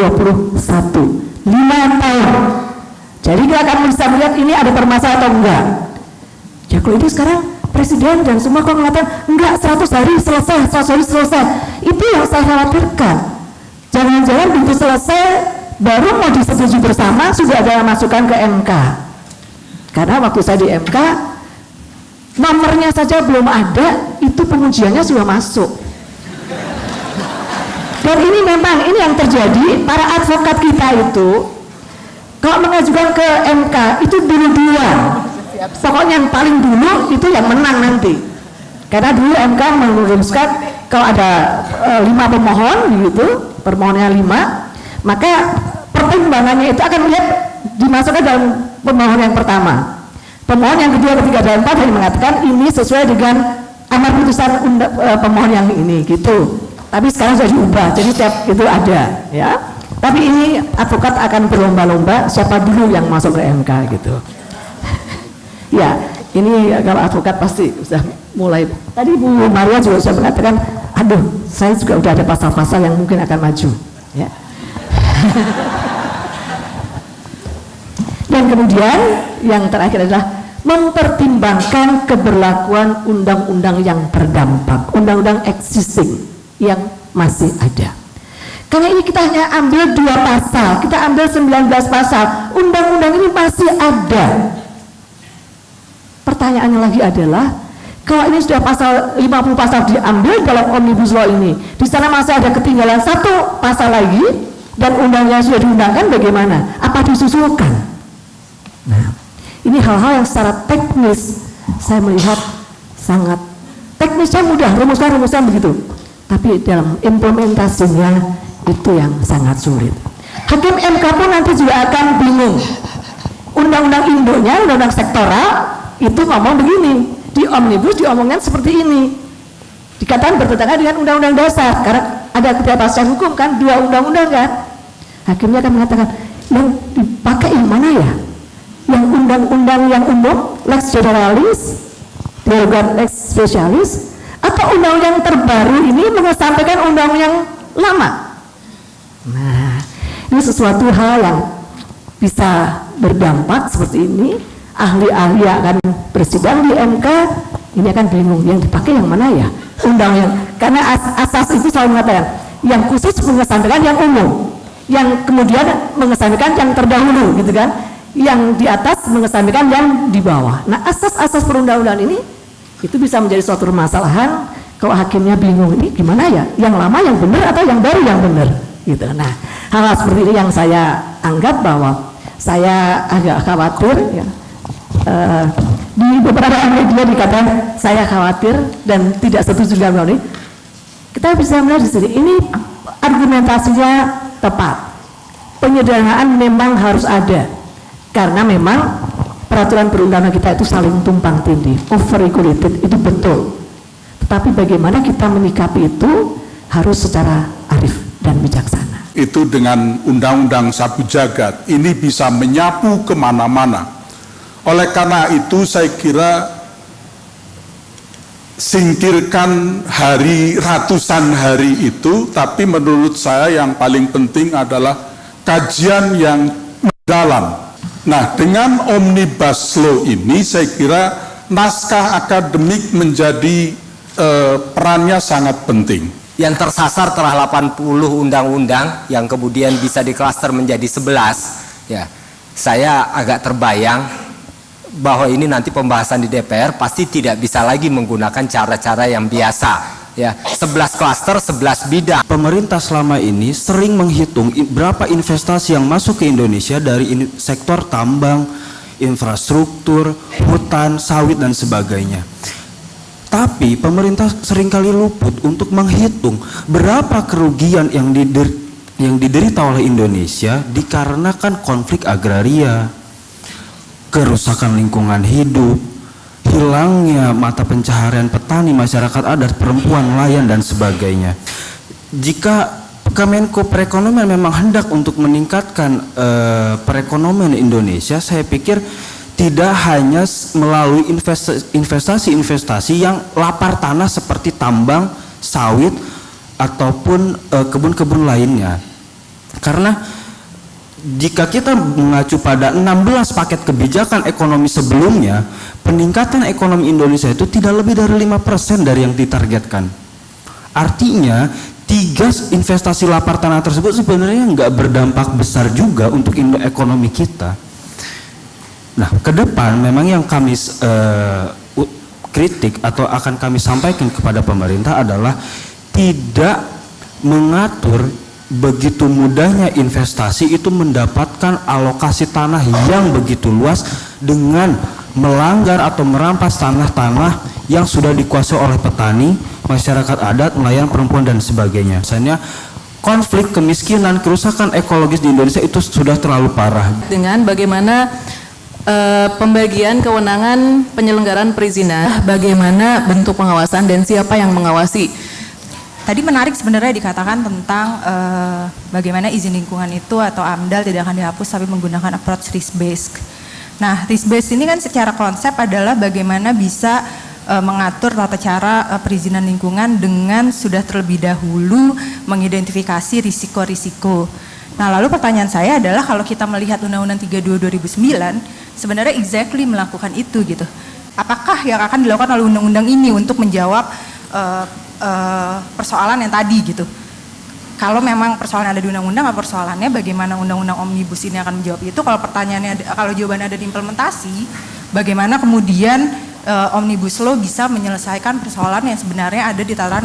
5 tahun. Jadi kita akan bisa melihat ini ada permasalahan atau enggak. Ya kalau ini sekarang Presiden dan semua kok mengatakan enggak, 100 hari selesai, 100 hari selesai. Itu yang saya khawatirkan. Jangan-jangan begitu selesai baru mau disetujui bersama sudah ada masukan ke MK. Karena waktu saya di MK nomornya saja belum ada, itu pengujiannya sudah masuk. Dan ini memang ini yang terjadi, para advokat kita itu kalau mengajukan ke MK itu dulu-duluan. Pokoknya yang paling dulu itu yang menang nanti. Karena dulu MK merumuskan kalau ada 5 pemohon gitu, permohonannya 5, maka pertimbangannya itu akan melihat dimasukkan dalam pemohon yang pertama. Pemohon yang kedua, ketiga, dan keempat hanya mengatakan ini sesuai dengan amar putusan pemohon yang ini gitu. Tapi sekarang sudah diubah, jadi setiap itu ada ya. Tapi ini advokat akan berlomba-lomba siapa dulu yang masuk ke MK gitu. Ya, ini kalau advokat pasti sudah mulai. Tadi Bu Maria juga sudah mengatakan, aduh, saya juga udah ada pasal-pasal yang mungkin akan maju. Ya. Dan kemudian yang terakhir adalah mempertimbangkan keberlakuan undang-undang yang berdampak, undang-undang existing yang masih ada. Karena ini kita hanya ambil 2 pasal, kita ambil 19 pasal, undang-undang ini masih ada. Pertanyaannya lagi adalah, kalau ini sudah pasal 50 pasal diambil dalam Omnibus Law ini, di sana masih ada ketinggalan 1 pasal lagi dan undangnya sudah diundangkan, bagaimana? Apa disusulkan? Nah, ini hal-hal yang secara teknis saya melihat sangat teknisnya mudah, rumuskan begitu. Tapi dalam implementasinya itu yang sangat sulit. Hakim MK pun nanti juga akan bingung. Undang-undang induknya, undang-undang sektoral itu ngomong begini, di omnibus diomongkan seperti ini, dikatakan bertentangan dengan undang-undang dasar karena ada keterbatasan hukum kan, 2 undang-undang kan. Hakimnya akan mengatakan yang dipakai yang mana ya? Yang undang-undang yang umum, lex generalis, derogat lex specialis, atau undang-undang terbaru ini mengesampingkan undang-undang yang lama. Nah, ini sesuatu hal yang bisa berdampak seperti ini. Ahli-ahli akan bersidang di MK, ini akan bingung yang dipakai yang mana ya undang yang, karena asas itu selalu mengatakan yang khusus mengesampingkan yang umum, yang kemudian mengesampingkan yang terdahulu gitu kan, yang di atas mengesampingkan yang di bawah. Nah, asas-asas perundang-undangan ini itu bisa menjadi suatu permasalahan kalau hakimnya bingung ini gimana ya, yang lama yang benar atau yang baru yang benar gitu. Nah, hal-hal seperti ini yang saya anggap bahwa saya agak khawatir ya. Di beberapa media dikatakan saya khawatir dan tidak setuju dengan ini. Kita bisa melihat di sini, ini argumentasinya tepat. Penyederhanaan memang harus ada, karena memang peraturan perundangan kita itu saling tumpang tindih, over regulated, itu betul. Tetapi bagaimana kita menyikapi itu harus secara arif dan bijaksana. Itu dengan undang-undang sapu jagat, ini bisa menyapu kemana-mana. Oleh karena itu saya kira singkirkan ratusan hari itu, tapi menurut saya yang paling penting adalah kajian yang mendalam. Nah, dengan Omnibus Law ini saya kira naskah akademik menjadi perannya sangat penting. Yang tersasar telah 80 undang-undang yang kemudian bisa diklaster menjadi 11. Ya, saya agak terbayang bahwa ini nanti pembahasan di DPR pasti tidak bisa lagi menggunakan cara-cara yang biasa. Ya, 11 klaster, 11 bidang. Pemerintah selama ini sering menghitung berapa investasi yang masuk ke Indonesia dari sektor tambang, infrastruktur, hutan, sawit dan sebagainya. Tapi pemerintah seringkali luput untuk menghitung berapa kerugian yang diderita oleh Indonesia dikarenakan konflik agraria, kerusakan lingkungan hidup, hilangnya mata pencaharian petani, masyarakat adat, perempuan, nelayan dan sebagainya. Jika Kemenko Perekonomian memang hendak untuk meningkatkan perekonomian Indonesia, saya pikir tidak hanya melalui investasi-investasi yang lapar tanah seperti tambang, sawit ataupun kebun-kebun lainnya. Karena jika kita mengacu pada 16 paket kebijakan ekonomi sebelumnya, peningkatan ekonomi Indonesia itu tidak lebih dari 5% dari yang ditargetkan. Artinya 3 investasi lapar tanah tersebut sebenarnya nggak berdampak besar juga untuk ekonomi kita. Nah, ke depan memang yang kami kritik atau akan kami sampaikan kepada pemerintah adalah tidak mengatur begitu mudahnya investasi itu mendapatkan alokasi tanah yang begitu luas dengan melanggar atau merampas tanah-tanah yang sudah dikuasai oleh petani, masyarakat adat, nelayan, perempuan dan sebagainya. Misalnya konflik, kemiskinan, kerusakan ekologis di Indonesia itu sudah terlalu parah. Dengan bagaimana pembagian kewenangan penyelenggaraan perizinan, bagaimana bentuk pengawasan dan siapa yang mengawasi. Tadi menarik sebenarnya dikatakan tentang bagaimana izin lingkungan itu atau AMDAL tidak akan dihapus tapi menggunakan approach risk based. Nah, risk based ini kan secara konsep adalah bagaimana bisa mengatur tata cara perizinan lingkungan dengan sudah terlebih dahulu mengidentifikasi risiko-risiko. Nah, lalu pertanyaan saya adalah kalau kita melihat Undang-Undang 32 2009 sebenarnya exactly melakukan itu gitu. Apakah yang akan dilakukan oleh undang-undang ini untuk menjawab persoalan yang tadi gitu? Kalau memang persoalan ada di undang-undang, apa persoalannya bagaimana undang-undang omnibus ini akan menjawab itu? Kalau pertanyaannya, kalau jawabannya ada di implementasi, bagaimana kemudian omnibus law bisa menyelesaikan persoalan yang sebenarnya ada di tataran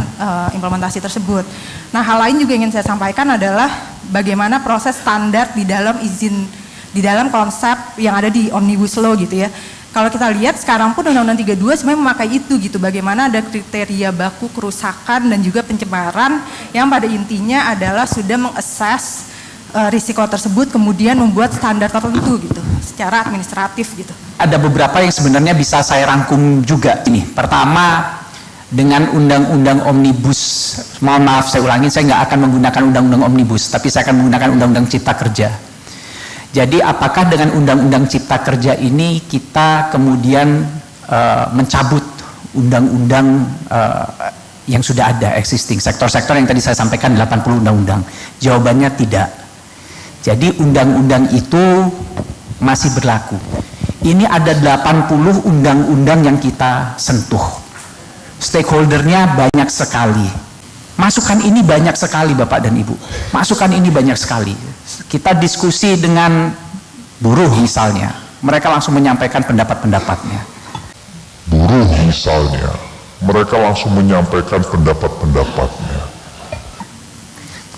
implementasi tersebut? Nah, hal lain juga ingin saya sampaikan adalah bagaimana proses standar di dalam izin, di dalam konsep yang ada di omnibus law gitu ya. Kalau kita lihat sekarang pun Undang-Undang 32 sebenarnya memakai itu gitu, bagaimana ada kriteria baku kerusakan dan juga pencemaran yang pada intinya adalah sudah mengakses risiko tersebut kemudian membuat standar tertentu gitu secara administratif gitu. Ada beberapa yang sebenarnya bisa saya rangkum juga ini. Pertama, dengan undang-undang omnibus, mohon maaf saya ulangi, saya nggak akan menggunakan undang-undang omnibus, tapi saya akan menggunakan undang-undang cipta kerja. Jadi apakah dengan undang-undang cipta kerja ini kita kemudian mencabut undang-undang yang sudah ada existing, sektor-sektor yang tadi saya sampaikan 80 undang-undang? Jawabannya tidak. Jadi undang-undang itu masih berlaku. Ini ada 80 undang-undang yang kita sentuh. Stakeholdernya banyak sekali. Masukan ini banyak sekali Bapak dan Ibu. Masukan ini banyak sekali. Kita diskusi dengan buruh misalnya, mereka langsung menyampaikan pendapat-pendapatnya. Buruh misalnya, mereka langsung menyampaikan pendapat-pendapatnya.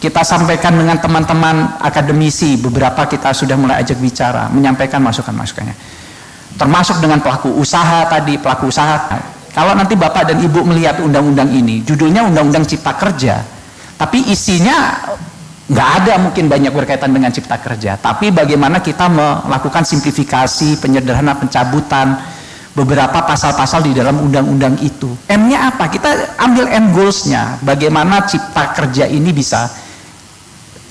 kita sampaikan dengan teman-teman akademisi, beberapa kita sudah mulai ajak bicara, menyampaikan masukan-masukannya. Termasuk dengan pelaku usaha tadi, pelaku usaha. Kalau nanti Bapak dan Ibu melihat undang-undang ini, judulnya Undang-Undang Cipta Kerja, tapi isinya nggak ada mungkin banyak berkaitan dengan cipta kerja, tapi bagaimana kita melakukan simplifikasi, penyederhanaan, pencabutan beberapa pasal-pasal di dalam undang-undang itu. M-nya apa? Kita ambil end goals-nya, bagaimana cipta kerja ini bisa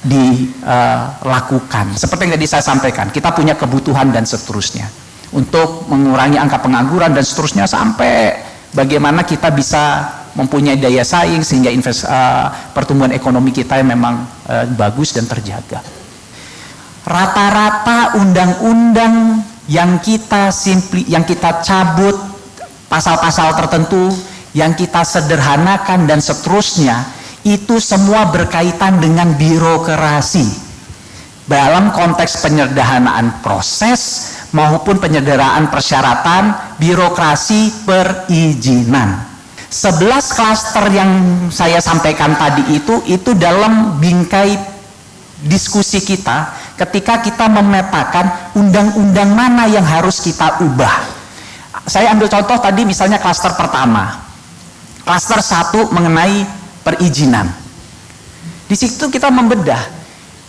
dilakukan. Seperti yang tadi saya sampaikan, kita punya kebutuhan dan seterusnya untuk mengurangi angka pengangguran dan seterusnya, sampai bagaimana kita bisa mempunyai daya saing sehingga pertumbuhan ekonomi kita yang memang bagus dan terjaga. Rata-rata undang-undang yang kita cabut, pasal-pasal tertentu yang kita sederhanakan dan seterusnya, itu semua berkaitan dengan birokrasi dalam konteks penyederhanaan proses maupun penyederhanaan persyaratan birokrasi perizinan. 11 klaster yang saya sampaikan tadi itu dalam bingkai diskusi kita ketika kita memetakan undang-undang mana yang harus kita ubah. Saya ambil contoh tadi misalnya klaster pertama. Klaster 1 mengenai perizinan. Di situ kita membedah,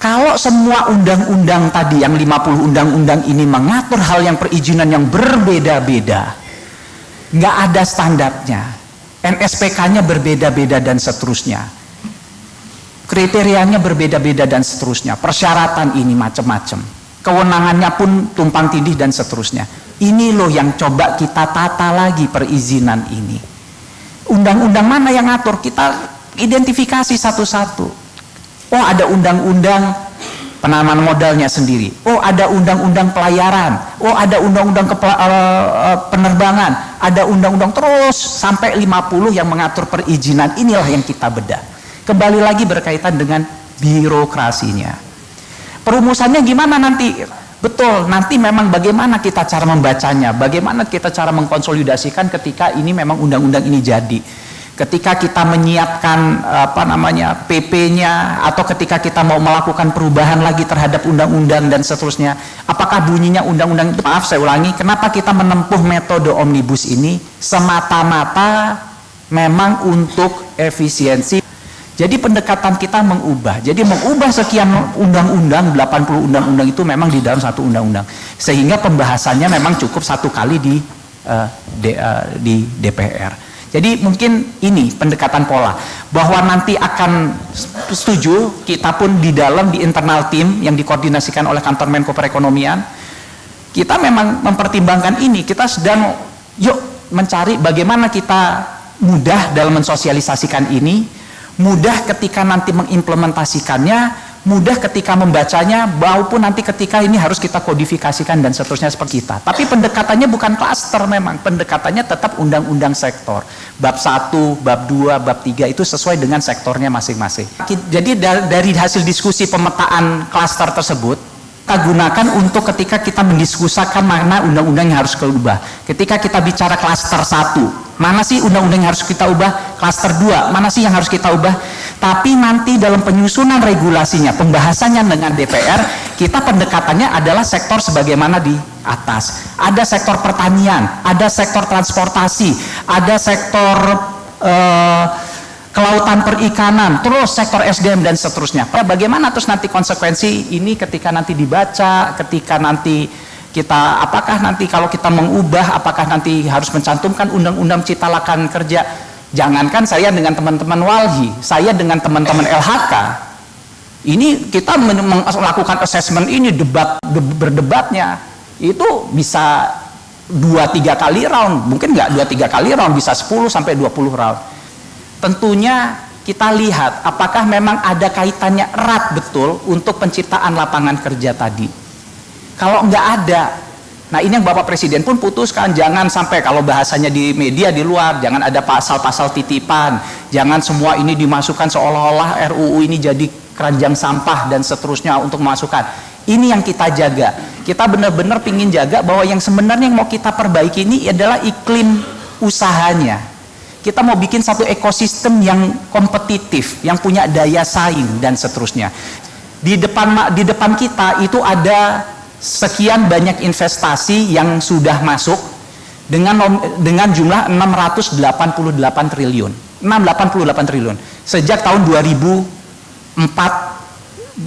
kalau semua undang-undang tadi yang 50 undang-undang ini mengatur hal yang perizinan yang berbeda-beda, nggak ada standarnya, NSPK-nya berbeda-beda dan seterusnya, kriterianya berbeda-beda dan seterusnya, persyaratan ini macam-macam, kewenangannya pun tumpang tindih dan seterusnya. Ini loh yang coba kita tata lagi perizinan ini. Undang-undang mana yang ngatur? Kita identifikasi satu-satu. Oh, ada undang-undang penanaman modalnya sendiri. Oh, ada undang-undang pelayaran. Oh, ada undang-undang penerbangan. Ada undang-undang terus sampai 50 yang mengatur perizinan. Inilah yang kita bedah. Kembali lagi berkaitan dengan birokrasinya. Perumusannya gimana nanti? Betul, nanti memang bagaimana kita cara membacanya, bagaimana kita cara mengkonsolidasikan ketika ini memang undang-undang ini jadi. Ketika kita menyiapkan PP-nya, atau ketika kita mau melakukan perubahan lagi terhadap undang-undang dan seterusnya, apakah bunyinya undang-undang itu? Maaf, saya ulangi, kenapa kita menempuh metode omnibus ini? Semata-mata memang untuk efisiensi. Jadi pendekatan kita mengubah. Jadi mengubah sekian undang-undang, 80 undang-undang itu memang di dalam satu undang-undang. Sehingga pembahasannya memang cukup satu kali di DPR. Jadi mungkin ini pendekatan pola, bahwa nanti akan setuju, kita pun di dalam di internal tim yang dikoordinasikan oleh kantor Menko Perekonomian, kita memang mempertimbangkan ini, kita sedang yuk mencari bagaimana kita mudah dalam mensosialisasikan ini, mudah ketika nanti mengimplementasikannya, mudah ketika membacanya, maupun nanti ketika ini harus kita kodifikasikan dan seterusnya seperti kita. Tapi pendekatannya bukan klaster, memang pendekatannya tetap undang-undang sektor. Bab 1, bab 2, bab 3 itu sesuai dengan sektornya masing-masing. Jadi dari hasil diskusi pemetaan klaster tersebut, kita gunakan untuk ketika kita mendiskusikan mana undang-undang yang harus diubah. Ketika kita bicara klaster 1, mana sih undang-undang yang harus kita ubah? Klaster 2, mana sih yang harus kita ubah? Tapi nanti dalam penyusunan regulasinya, pembahasannya dengan DPR, kita pendekatannya adalah sektor sebagaimana di atas. Ada sektor pertanian, ada sektor transportasi, ada sektor kelautan perikanan, terus sektor SDM dan seterusnya. Bagaimana terus nanti konsekuensi ini ketika nanti dibaca, ketika nanti kita, apakah nanti kalau kita mengubah, apakah nanti harus mencantumkan undang-undang cipta lapangan kerja? Jangankan saya dengan teman-teman Walhi, saya dengan teman-teman LHK, ini kita melakukan assessment ini, berdebatnya, itu bisa 2-3 kali round, mungkin nggak 2-3 kali round, bisa 10 sampai 20 round. Tentunya kita lihat apakah memang ada kaitannya erat betul untuk penciptaan lapangan kerja tadi. Kalau nggak ada, nah ini yang Bapak Presiden pun putuskan, jangan sampai kalau bahasanya di media di luar, jangan ada pasal-pasal titipan, jangan semua ini dimasukkan seolah-olah RUU ini jadi keranjang sampah dan seterusnya untuk memasukkan. Ini yang kita jaga. Kita benar-benar pingin jaga bahwa yang sebenarnya yang mau kita perbaiki ini adalah iklim usahanya. Kita mau bikin satu ekosistem yang kompetitif, yang punya daya saing dan seterusnya. Di depan kita itu ada sekian banyak investasi yang sudah masuk dengan jumlah 688 triliun. 688 triliun sejak tahun 2004,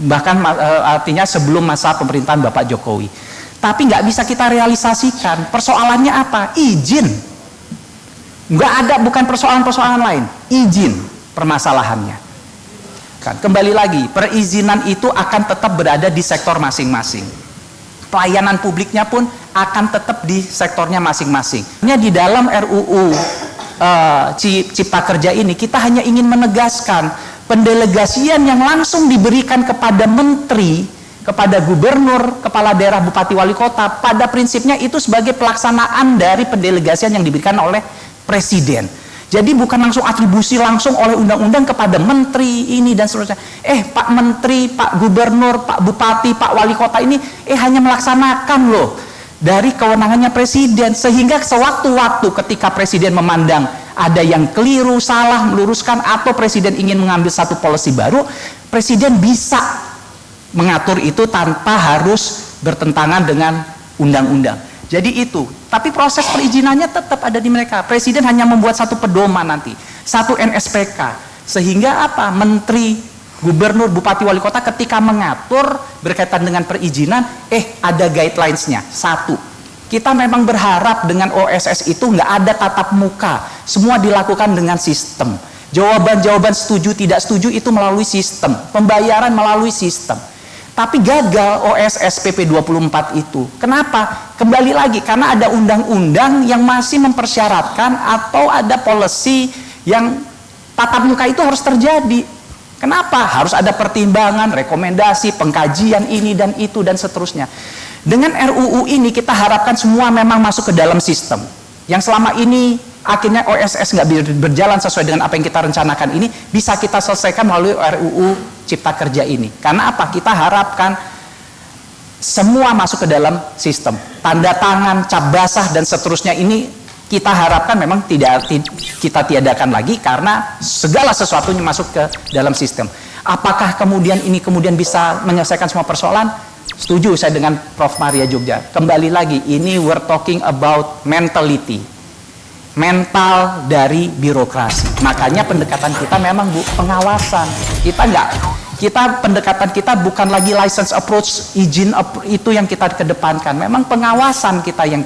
bahkan artinya sebelum masa pemerintahan Bapak Jokowi. Tapi nggak bisa kita realisasikan. Persoalannya apa? Izin. Nggak ada, bukan persoalan-persoalan lain, izin permasalahannya. Kan, kembali lagi, perizinan itu akan tetap berada di sektor masing-masing. Pelayanan publiknya pun akan tetap di sektornya masing-masing. Di dalam RUU Cipta Kerja ini kita hanya ingin menegaskan pendelegasian yang langsung diberikan kepada menteri, kepada gubernur, kepala daerah, bupati, wali kota, pada prinsipnya itu sebagai pelaksanaan dari pendelegasian yang diberikan oleh presiden. Jadi bukan langsung atribusi langsung oleh undang-undang kepada menteri ini dan seterusnya. Pak menteri, Pak gubernur, Pak bupati, Pak wali kota ini hanya melaksanakan loh dari kewenangannya presiden, sehingga sewaktu-waktu ketika presiden memandang ada yang keliru, salah, meluruskan, atau presiden ingin mengambil satu policy baru, presiden bisa mengatur itu tanpa harus bertentangan dengan undang-undang. Jadi itu, tapi proses perizinannya tetap ada di mereka. Presiden hanya membuat satu pedoman nanti, satu NSPK, sehingga apa? Menteri, gubernur, bupati, wali kota ketika mengatur berkaitan dengan perizinan, ada guidelines-nya. Satu, kita memang berharap dengan OSS itu nggak ada tatap muka, semua dilakukan dengan sistem. Jawaban-jawaban setuju, tidak setuju itu melalui sistem, pembayaran melalui sistem. Tapi gagal OSS PP 24 itu. Kenapa? Kembali lagi, karena ada undang-undang yang masih mempersyaratkan atau ada policy yang tatap muka itu harus terjadi. Kenapa? Harus ada pertimbangan, rekomendasi, pengkajian ini dan itu dan seterusnya. Dengan RUU ini kita harapkan semua memang masuk ke dalam sistem. Yang selama ini akhirnya OSS nggak berjalan sesuai dengan apa yang kita rencanakan ini, bisa kita selesaikan melalui RUU Cipta Kerja ini. Karena apa? Kita harapkan semua masuk ke dalam sistem. Tanda tangan, cap basah dan seterusnya ini kita harapkan memang kita tiadakan lagi, karena segala sesuatunya masuk ke dalam sistem. Apakah kemudian ini bisa menyelesaikan semua persoalan? Setuju saya dengan Prof. Maria Jogja. Kembali lagi, ini we're talking about mentality. Mental dari birokrasi. Makanya pendekatan kita memang pengawasan. Pendekatan kita bukan lagi license approach, izin itu yang kita kedepankan. Memang pengawasan kita yang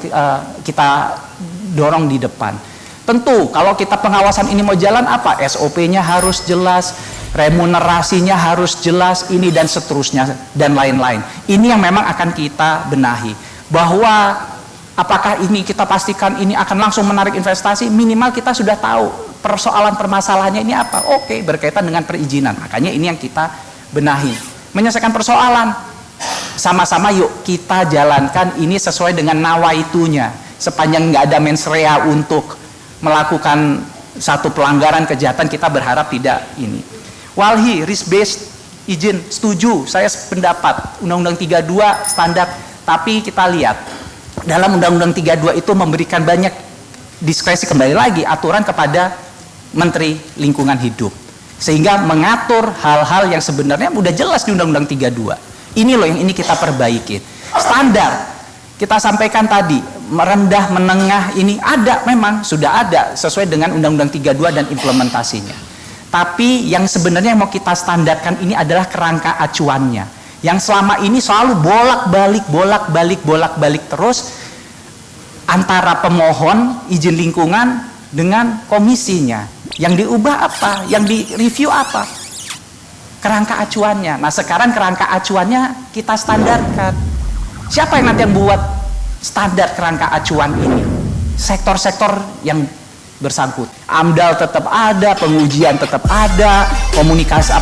kita dorong di depan. Tentu kalau kita pengawasan ini mau jalan apa? SOP-nya harus jelas, remunerasinya harus jelas, ini dan seterusnya dan lain-lain. Ini yang memang akan kita benahi. Bahwa apakah ini kita pastikan ini akan langsung menarik investasi, minimal kita sudah tahu persoalan permasalahannya ini apa. Oke, berkaitan dengan perizinan. Makanya ini yang kita benahi. Menyelesaikan persoalan, sama-sama yuk kita jalankan ini sesuai dengan nawaitunya. Sepanjang nggak ada mens rea untuk melakukan satu pelanggaran kejahatan, kita berharap tidak ini. Walhi, risk based izin, setuju, saya pendapat Undang-Undang 32 standar, tapi kita lihat dalam Undang-Undang 32 itu memberikan banyak diskresi, kembali lagi aturan kepada Menteri Lingkungan Hidup, sehingga mengatur hal-hal yang sebenarnya udah jelas di Undang-Undang 32. Ini loh yang ini kita perbaiki. Standar kita sampaikan tadi, merendah, menengah, ini ada, memang sudah ada sesuai dengan Undang-Undang 32 dan implementasinya. Tapi yang sebenarnya mau kita standarkan ini adalah kerangka acuannya, yang selama ini selalu bolak-balik terus antara pemohon izin lingkungan dengan komisinya. Yang diubah apa? Yang direview apa? Kerangka acuannya. Nah, sekarang kerangka acuannya kita standarkan. Siapa yang nanti yang buat standar kerangka acuan ini? Sektor-sektor yang bersangkut. AMDAL tetap ada, pengujian tetap ada, komunikasi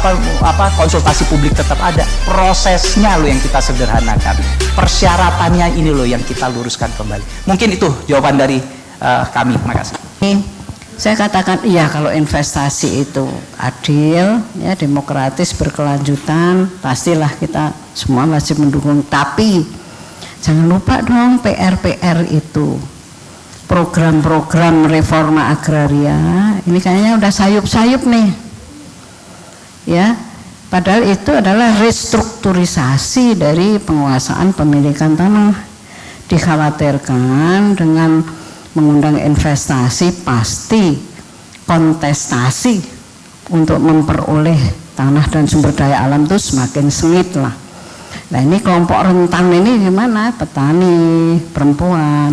konsultasi publik tetap ada. Prosesnya loh yang kita sederhanakan. Persyaratannya ini loh yang kita luruskan kembali. Mungkin itu jawaban dari kami. Makasih. Saya katakan iya, kalau investasi itu adil, ya, demokratis, berkelanjutan, pastilah kita semua wajib mendukung. Tapi jangan lupa dong PR itu. program-program reforma agraria ini kayaknya udah sayup-sayup nih ya, padahal itu adalah restrukturisasi dari penguasaan pemilikan tanah. Dikhawatirkan dengan mengundang investasi pasti kontestasi untuk memperoleh tanah dan sumber daya alam itu semakin sengit lah. Nah ini kelompok rentan ini gimana? Petani, perempuan,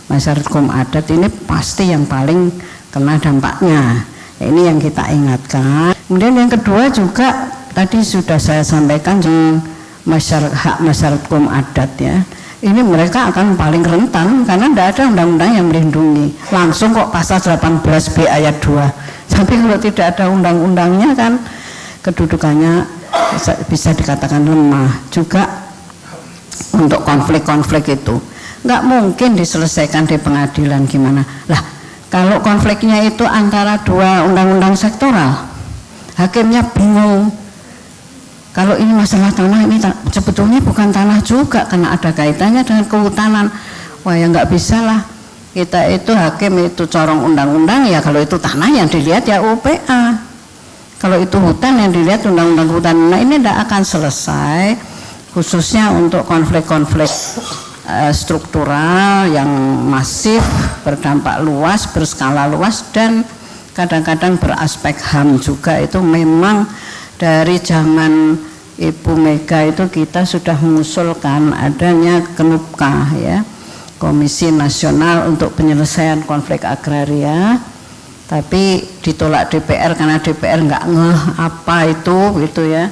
masyarakat hukum adat ini pasti yang paling kena dampaknya. Ini yang kita ingatkan. Kemudian yang kedua juga tadi sudah saya sampaikan hak masyarakat hukum adat ya. Ini mereka akan paling rentan karena tidak ada undang-undang yang melindungi. Langsung kok pasal 18B ayat 2. Tapi kalau tidak ada undang-undangnya kan kedudukannya bisa dikatakan lemah. Juga untuk konflik-konflik itu nggak mungkin diselesaikan di pengadilan, gimana lah kalau konfliknya itu antara dua undang-undang sektoral, hakimnya bingung kalau ini masalah tanah, ini sebetulnya bukan tanah juga karena ada kaitannya dengan kehutanan. Wah ya nggak bisa lah, kita itu hakim itu corong undang-undang ya, kalau itu tanah yang dilihat ya UPA, kalau itu hutan yang dilihat undang-undang hutan. Nah ini tidak akan selesai, khususnya untuk konflik-konflik struktural yang masif, berdampak luas, berskala luas, dan kadang-kadang beraspek HAM juga. Itu memang dari zaman Ibu Mega itu kita sudah mengusulkan adanya KNUPKA ya, Komisi Nasional untuk Penyelesaian Konflik Agraria, tapi ditolak DPR karena DPR nggak ngeh apa itu gitu ya.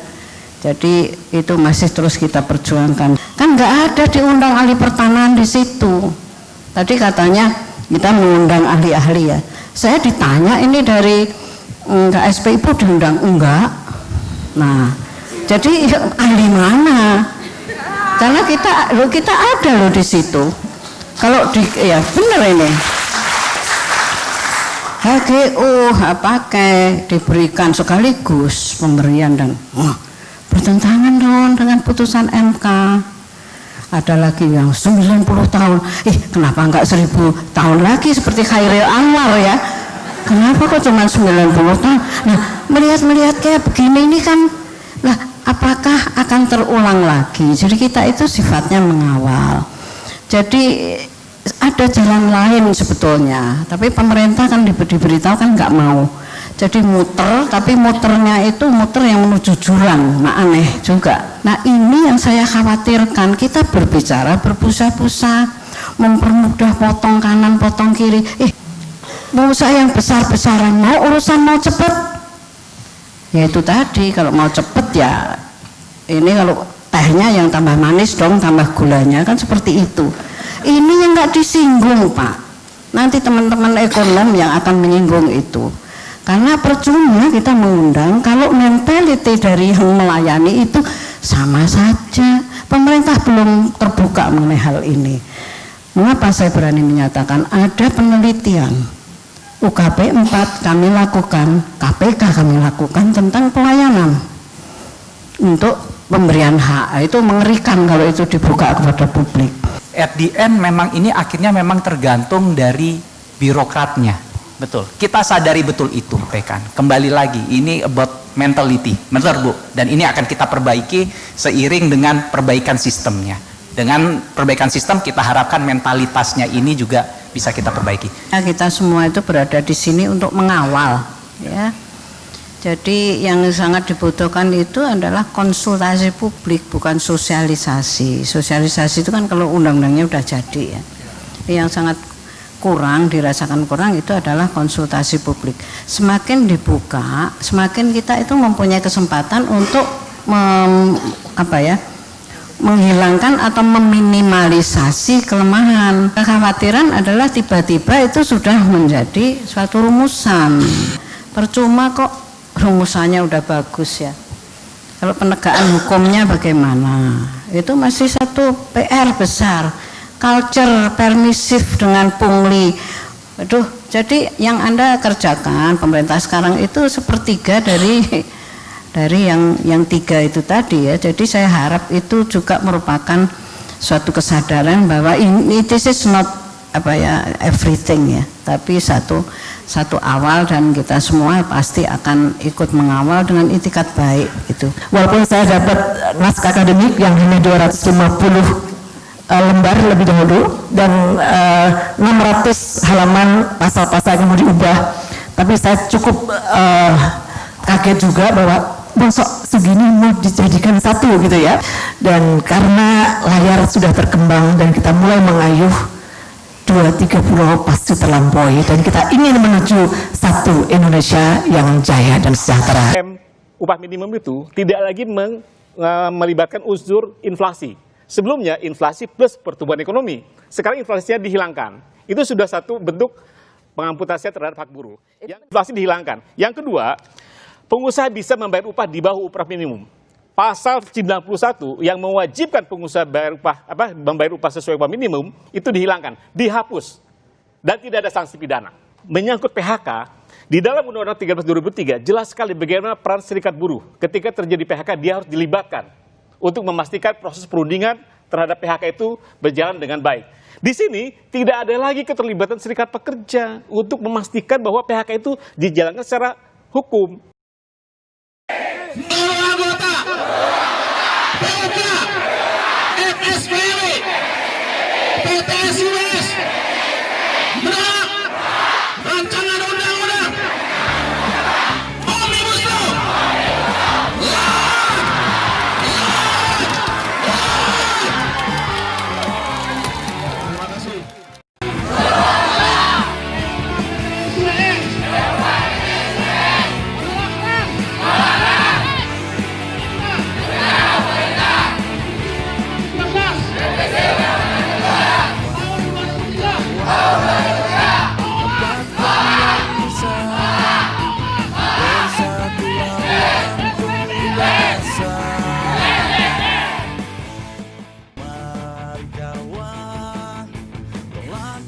Jadi itu masih terus kita perjuangkan. Kan nggak ada diundang ahli pertanahan di situ. Tadi katanya kita mengundang ahli-ahli ya. Saya ditanya ini dari KSP Ibu diundang enggak? Nah, jadi ahli mana? Karena kita ada loh di situ. Kalau di ya benar ini. HGU pakai diberikan sekaligus pemberian dan bertentangan dong dengan putusan MK. Ada lagi yang 90 tahun. Kenapa enggak 1000 tahun lagi seperti Khairil Anwar ya? Kenapa kok cuma 90 tahun? Nah, melihat kayak begini ini kan lah, apakah akan terulang lagi? Jadi kita itu sifatnya mengawal. Jadi ada jalan lain sebetulnya, tapi pemerintah kan diberitahu kan nggak mau. Jadi muter, tapi muternya itu muter yang menuju jurang, nah aneh juga. Nah ini yang saya khawatirkan, kita berbicara berpusat-pusat, mempermudah potong kanan, potong kiri. Mau saya yang besar-besaran, mau urusan mau cepet. Ya itu tadi, kalau mau cepet ya, ini kalau tehnya yang tambah manis dong, tambah gulanya, kan seperti itu. Ini yang nggak disinggung Pak, nanti teman-teman ekonom yang akan menyinggung itu. Karena percuma kita mengundang kalau mentality dari yang melayani itu sama saja. Pemerintah belum terbuka mengenai hal ini. Mengapa saya berani menyatakan ada penelitian UKP 4 kami lakukan, KPK kami lakukan tentang pelayanan untuk pemberian hak. Itu mengerikan kalau itu dibuka kepada publik. At the end memang ini akhirnya memang tergantung dari birokratnya. Betul, kita sadari betul itu Pekan. Kembali lagi, ini about mentality, benar Bu. Dan ini akan kita perbaiki seiring dengan perbaikan sistemnya. Dengan perbaikan sistem kita harapkan mentalitasnya ini juga bisa kita perbaiki. Kita semua itu berada di sini untuk mengawal, ya. Jadi yang sangat dibutuhkan itu adalah konsultasi publik, bukan sosialisasi. Sosialisasi itu kan kalau undang-undangnya udah jadi ya. Yang sangat kurang, dirasakan kurang itu adalah konsultasi publik. Semakin dibuka, semakin kita itu mempunyai kesempatan untuk menghilangkan atau meminimalisasi kelemahan. Kekhawatiran adalah tiba-tiba itu sudah menjadi suatu rumusan. Percuma kok rumusannya udah bagus ya. Kalau penegakan hukumnya bagaimana? Itu masih satu PR besar. Culture permisif dengan pungli. Aduh, jadi yang Anda kerjakan pemerintah sekarang itu sepertiga dari yang 3 itu tadi ya. Jadi saya harap itu juga merupakan suatu kesadaran bahwa ini this is not everything ya, tapi satu awal, dan kita semua pasti akan ikut mengawal dengan itikat baik gitu. Walaupun saya dapat naskah akademik yang hanya 250 lembar lebih dahulu dan 600 halaman pasal-pasal yang mau diubah, tapi saya cukup kaget juga bahwa bosok segini mau dijadikan satu gitu ya. Dan karena layar sudah berkembang dan kita mulai mengayuh 2-3 pulau pasti terlampaui, dan kita ingin menuju satu Indonesia yang jaya dan sejahtera. Upah minimum itu tidak lagi melibatkan unsur inflasi. Sebelumnya inflasi plus pertumbuhan ekonomi. Sekarang inflasinya dihilangkan. Itu sudah satu bentuk pengamputasian terhadap hak buruh. Yang inflasi dihilangkan. Yang kedua, pengusaha bisa membayar upah di bawah upah minimum. Pasal 91 yang mewajibkan pengusaha membayar upah sesuai upah minimum itu dihilangkan, dihapus, dan tidak ada sanksi pidana. Menyangkut PHK, di dalam Undang-Undang 13 2003 jelas sekali bagaimana peran serikat buruh. Ketika terjadi PHK, dia harus dilibatkan untuk memastikan proses perundingan terhadap PHK itu berjalan dengan baik. Di sini tidak ada lagi keterlibatan serikat pekerja untuk memastikan bahwa PHK itu dijalankan secara hukum. Rancangan undang-undang Omnibus Law. Terima kasih.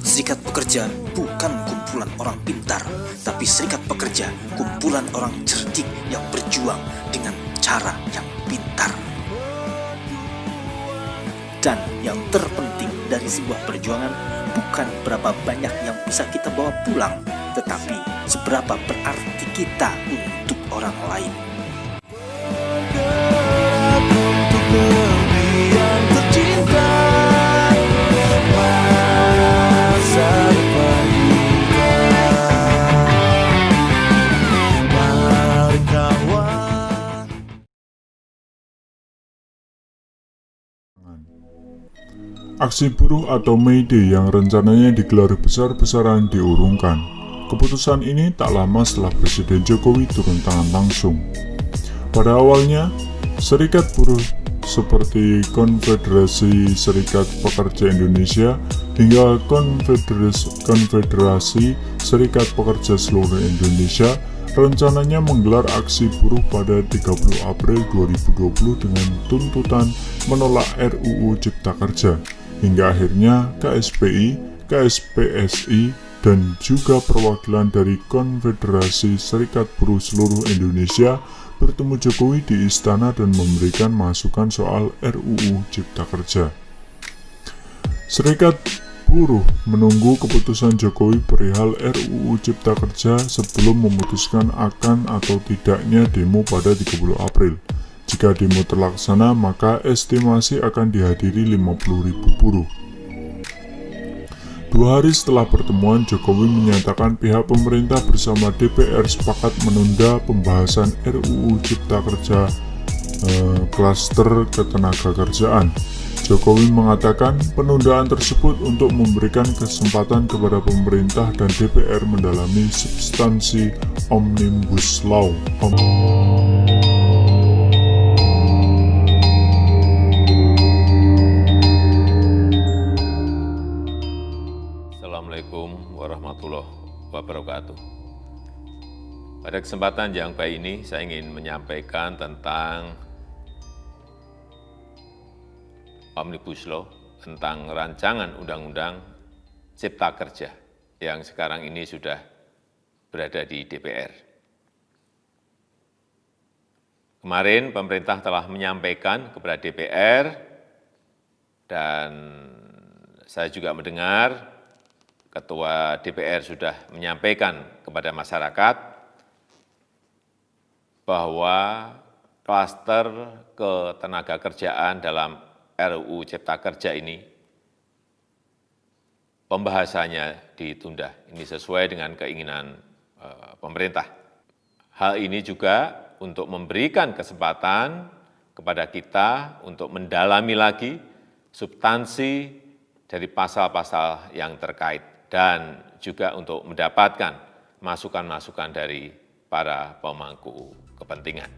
Serikat Pekerja bukan kumpulan orang pintar, tapi serikat pekerja kumpulan orang cerdik yang berjuang dengan cara yang pintar. Dan yang terpenting dari sebuah perjuangan bukan berapa banyak yang bisa kita bawa pulang, tetapi seberapa berarti kita untuk orang lain. Aksi buruh atau May Day yang rencananya digelar besar-besaran diurungkan. Keputusan ini tak lama setelah Presiden Jokowi turun tangan langsung. Pada awalnya, serikat buruh seperti Konfederasi Serikat Pekerja Indonesia hingga Konfederasi Serikat Pekerja Seluruh Indonesia rencananya menggelar aksi buruh pada 30 April 2020 dengan tuntutan menolak RUU Cipta Kerja. Hingga akhirnya KSPI, KSPSI, dan juga perwakilan dari Konfederasi Serikat Buruh Seluruh Indonesia bertemu Jokowi di istana dan memberikan masukan soal RUU Cipta Kerja. Serikat buruh menunggu keputusan Jokowi perihal RUU Cipta Kerja sebelum memutuskan akan atau tidaknya demo pada 30 April. Jika demo terlaksana, maka estimasi akan dihadiri 50.000 buruh. 2 hari setelah pertemuan, Jokowi menyatakan pihak pemerintah bersama DPR sepakat menunda pembahasan RUU Cipta Kerja klaster ketenagakerjaan. Jokowi mengatakan penundaan tersebut untuk memberikan kesempatan kepada pemerintah dan DPR mendalami substansi Omnibus Law. Assalamualaikum warahmatullahi wabarakatuh. Pada kesempatan yang baik ini, saya ingin menyampaikan tentang Omnibus Law, tentang rancangan Undang-Undang Cipta Kerja yang sekarang ini sudah berada di DPR. Kemarin pemerintah telah menyampaikan kepada DPR dan saya juga mendengar Ketua DPR sudah menyampaikan kepada masyarakat bahwa klaster ketenagakerjaan dalam RUU Cipta Kerja ini pembahasannya ditunda. Ini sesuai dengan keinginan pemerintah. Hal ini juga untuk memberikan kesempatan kepada kita untuk mendalami lagi substansi dari pasal-pasal yang terkait dan juga untuk mendapatkan masukan-masukan dari para pemangku kepentingan.